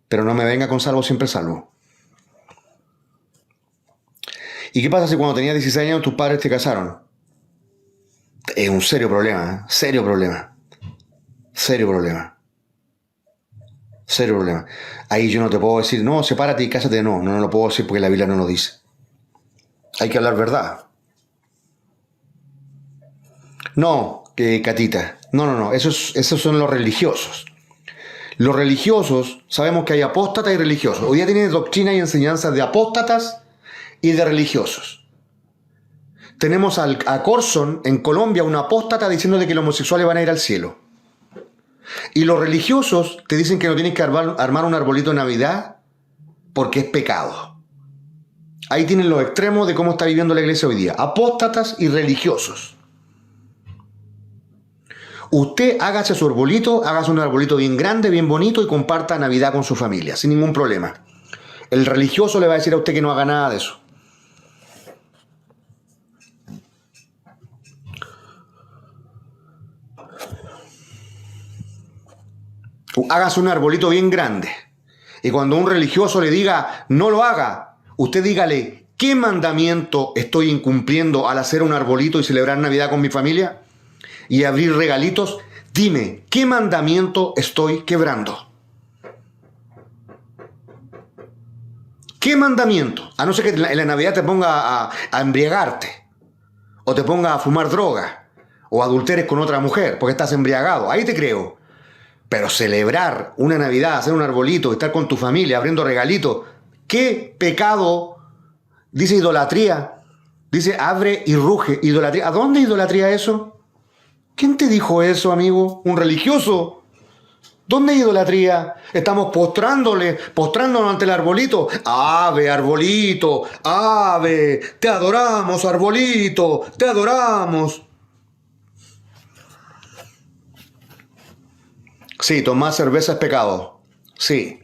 Pero no me venga con salvo siempre salvo. ¿Y qué pasa si cuando tenías 16 años tus padres te casaron? Es un serio problema, ¿eh? Serio problema. Ahí yo no te puedo decir, no, sepárate y cásate. No lo puedo decir porque la Biblia no lo dice. Hay que hablar verdad. No, Catita. No. Esos son los religiosos. Los religiosos, sabemos que hay apóstatas y religiosos. Hoy día tienen doctrina y enseñanzas de apóstatas y de religiosos. Tenemos a Corson en Colombia, una apóstata diciendo de que los homosexuales van a ir al cielo. Y los religiosos te dicen que no tienes que armar un arbolito de Navidad porque es pecado. Ahí tienen los extremos de cómo está viviendo la iglesia hoy día. Apóstatas y religiosos. Usted hágase su arbolito, hágase un arbolito bien grande, bien bonito y comparta Navidad con su familia, sin ningún problema. El religioso le va a decir a usted que no haga nada de eso. Hágase un arbolito bien grande. Y cuando un religioso le diga, no lo haga, usted dígale, ¿qué mandamiento estoy incumpliendo al hacer un arbolito y celebrar Navidad con mi familia? y abrir regalitos, dime, ¿qué mandamiento estoy quebrando? ¿Qué mandamiento? A no ser que en la Navidad te ponga a embriagarte, o te ponga a fumar droga, o adulteres con otra mujer, porque estás embriagado. Ahí te creo. Pero celebrar una Navidad, hacer un arbolito, estar con tu familia, abriendo regalitos, ¿qué pecado? Dice idolatría. Dice abre y ruge. Idolatría. ¿A dónde idolatría eso? ¿Quién te dijo eso, amigo? ¿Un religioso? ¿Dónde hay idolatría? Estamos postrándonos ante el arbolito. Ave, arbolito, ave, te adoramos, arbolito, te adoramos. Sí, tomar cerveza es pecado. Sí.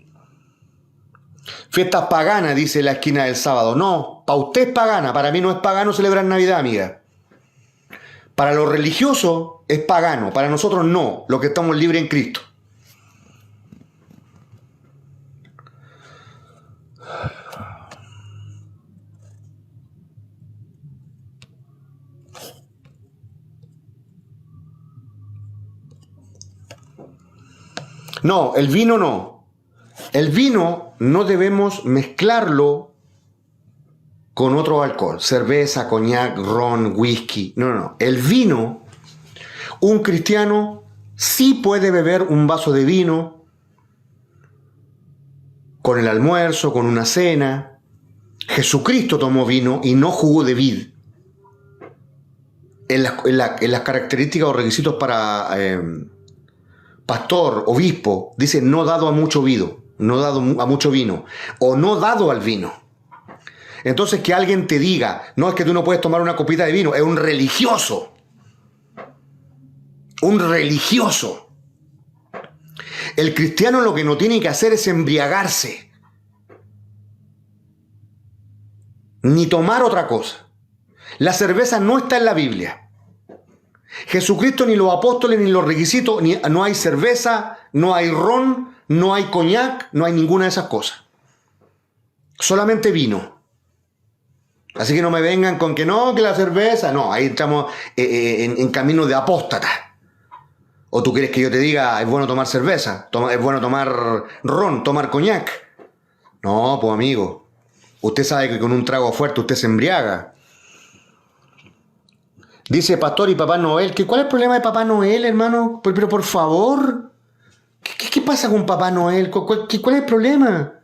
Fiestas paganas, dice la esquina del sábado. No, para usted es pagana, para mí no es pagano celebrar Navidad, amiga. Para los religiosos es pagano, para nosotros no, los que estamos libres en Cristo. No, el vino no. El vino no debemos mezclarlo con otro alcohol. Cerveza, coñac, ron, whisky. No, no, no. El vino, un cristiano sí puede beber un vaso de vino con el almuerzo, con una cena. Jesucristo tomó vino y no jugo de vid. En las características o requisitos para pastor, obispo, dice no dado a mucho vino, no dado a mucho vino, o no dado al vino. Entonces que alguien te diga, no es que tú no puedes tomar una copita de vino, es un religioso. Un religioso. El cristiano lo que no tiene que hacer es embriagarse. Ni tomar otra cosa. La cerveza no está en la Biblia. Jesucristo, ni los apóstoles, ni los requisitos, no hay cerveza, no hay ron, no hay coñac, no hay ninguna de esas cosas. Solamente vino. Así que no me vengan con que no, que la cerveza, no, ahí estamos en camino de apóstata. ¿O tú quieres que yo te diga, es bueno tomar cerveza, es bueno tomar ron, tomar coñac? No, pues amigo, usted sabe que con un trago fuerte usted se embriaga. Dice Pastor y Papá Noel, ¿cuál es el problema de Papá Noel, hermano? Pero por favor, ¿qué pasa con Papá Noel? ¿Cuál es el problema?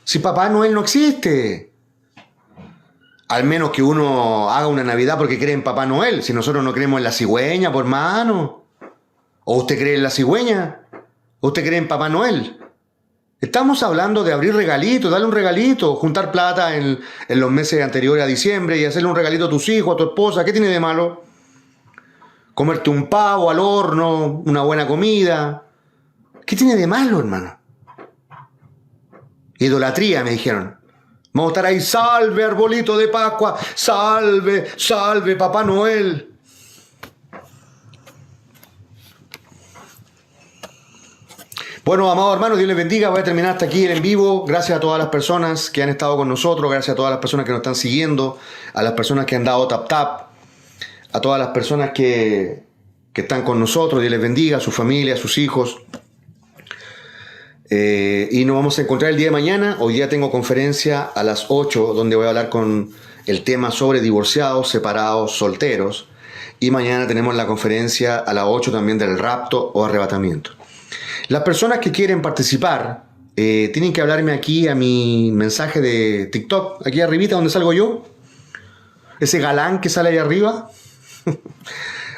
Si Papá Noel no existe. Al menos que uno haga una Navidad porque cree en Papá Noel. Si nosotros no creemos en la cigüeña, por mano. ¿O usted cree en la cigüeña? ¿O usted cree en Papá Noel? Estamos hablando de abrir regalitos, darle un regalito, juntar plata en los meses anteriores a diciembre y hacerle un regalito a tus hijos, a tu esposa. ¿Qué tiene de malo? Comerte un pavo al horno, una buena comida. ¿Qué tiene de malo, hermano? Idolatría, me dijeron. Vamos a estar ahí, salve arbolito de Pascua, salve, salve Papá Noel. Bueno, amados hermanos, Dios les bendiga. Voy a terminar hasta aquí el en vivo. Gracias a todas las personas que han estado con nosotros, gracias a todas las personas que nos están siguiendo, a las personas que han dado tap, a todas las personas que están con nosotros. Dios les bendiga, a su familia, a sus hijos. Y nos vamos a encontrar el día de mañana. Hoy día tengo conferencia a las 8, donde voy a hablar con el tema sobre divorciados, separados, solteros. Y mañana tenemos la conferencia a las 8 también del rapto o arrebatamiento. Las personas que quieren participar tienen que hablarme aquí a mi mensaje de TikTok, aquí arribita donde salgo yo. Ese galán que sale ahí arriba.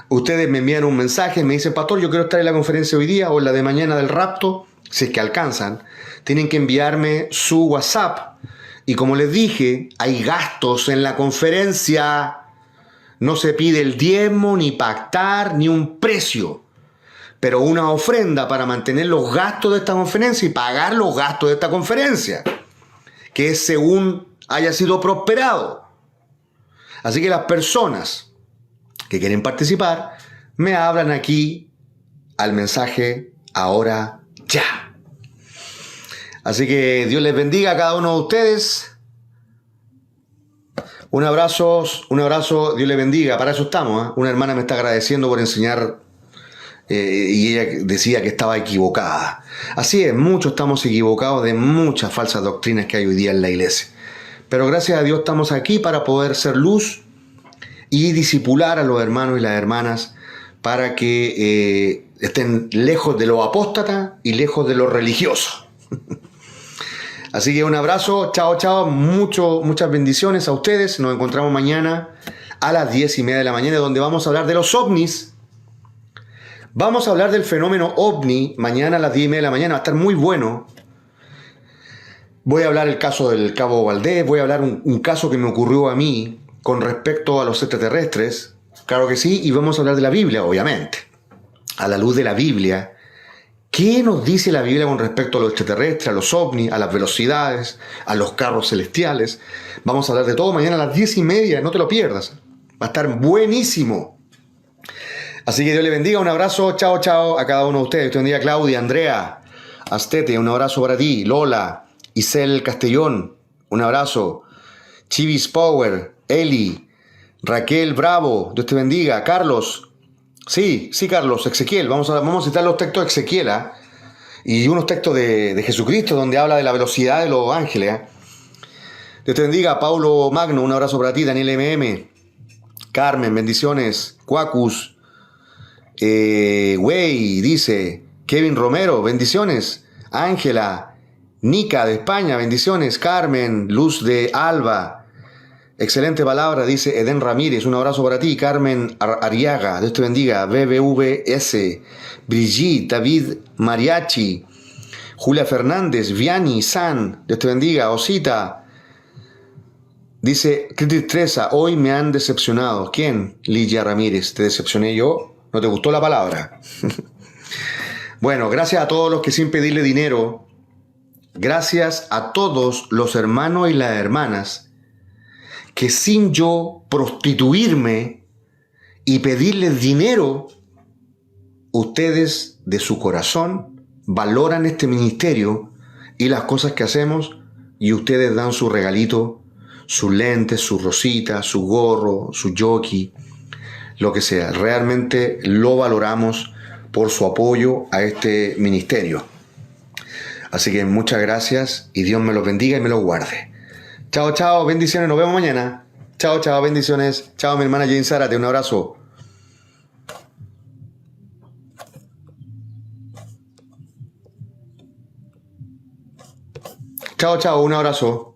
Ustedes me envían un mensaje, me dicen, Pastor, yo quiero estar en la conferencia hoy día o en la de mañana del rapto. Si es que alcanzan, tienen que enviarme su WhatsApp. Y como les dije, hay gastos en la conferencia. No se pide el diezmo, ni pactar, ni un precio. Pero una ofrenda para mantener los gastos de esta conferencia y pagar los gastos de esta conferencia, que es según haya sido prosperado. Así que las personas que quieren participar me hablan aquí al mensaje ahora ya. Así que Dios les bendiga a cada uno de ustedes. Un abrazo, Dios le bendiga. Para eso estamos, ¿eh? Una hermana me está agradeciendo por enseñar y ella decía que estaba equivocada. Así es, muchos estamos equivocados de muchas falsas doctrinas que hay hoy día en la iglesia. Pero gracias a Dios estamos aquí para poder ser luz y disipular a los hermanos y las hermanas para que estén lejos de los apóstatas y lejos de los religiosos. Así que un abrazo, chao, chao, muchas bendiciones a ustedes. Nos encontramos mañana a las 10:30 de la mañana, donde vamos a hablar de los ovnis. Vamos a hablar del fenómeno ovni mañana a las 10:30 de la mañana, va a estar muy bueno. Voy a hablar el caso del Cabo Valdés, voy a hablar un caso que me ocurrió a mí con respecto a los extraterrestres, claro que sí, y vamos a hablar de la Biblia, obviamente. A la luz de la Biblia, ¿qué nos dice la Biblia con respecto a los extraterrestres, a los ovnis, a las velocidades, a los carros celestiales? Vamos a hablar de todo mañana a las 10:30, no te lo pierdas. Va a estar buenísimo. Así que Dios le bendiga, un abrazo, chao, chao a cada uno de ustedes. Dios te bendiga, Claudia, Andrea, Astete, un abrazo para ti, Lola, Isel Castellón, un abrazo, Chivis Power, Eli, Raquel Bravo, Dios te bendiga, Carlos, sí, Carlos, Ezequiel, vamos a citar los textos de Ezequiel, ¿eh? Y unos textos de Jesucristo donde habla de la velocidad de los ángeles, ¿eh? Dios te bendiga, Paulo Magno, un abrazo para ti, Daniel MM, Carmen, bendiciones, Cuacus, Güey, dice, Kevin Romero, bendiciones, Ángela, Nica de España, bendiciones, Carmen, Luz de Alba, excelente palabra, dice Eden Ramírez, un abrazo para ti, Carmen Ariaga, Dios te bendiga, BBVS, Brigitte, David Mariachi, Julia Fernández, Viani, San, Dios te bendiga, Osita, dice Critis Treza, hoy me han decepcionado. ¿Quién? Ligia Ramírez, ¿te decepcioné yo? ¿No te gustó la palabra? Bueno, gracias a todos los que sin pedirle dinero, gracias a todos los hermanos y las hermanas que sin yo prostituirme y pedirles dinero, ustedes de su corazón valoran este ministerio y las cosas que hacemos y ustedes dan su regalito, sus lentes, su rosita, su gorro, su jockey, lo que sea. Realmente lo valoramos por su apoyo a este ministerio. Así que muchas gracias y Dios me los bendiga y me los guarde. Chao, chao, bendiciones, nos vemos mañana. Chao, chao, bendiciones. Chao, mi hermana Jane Zárate, un abrazo. Chao, chao, un abrazo.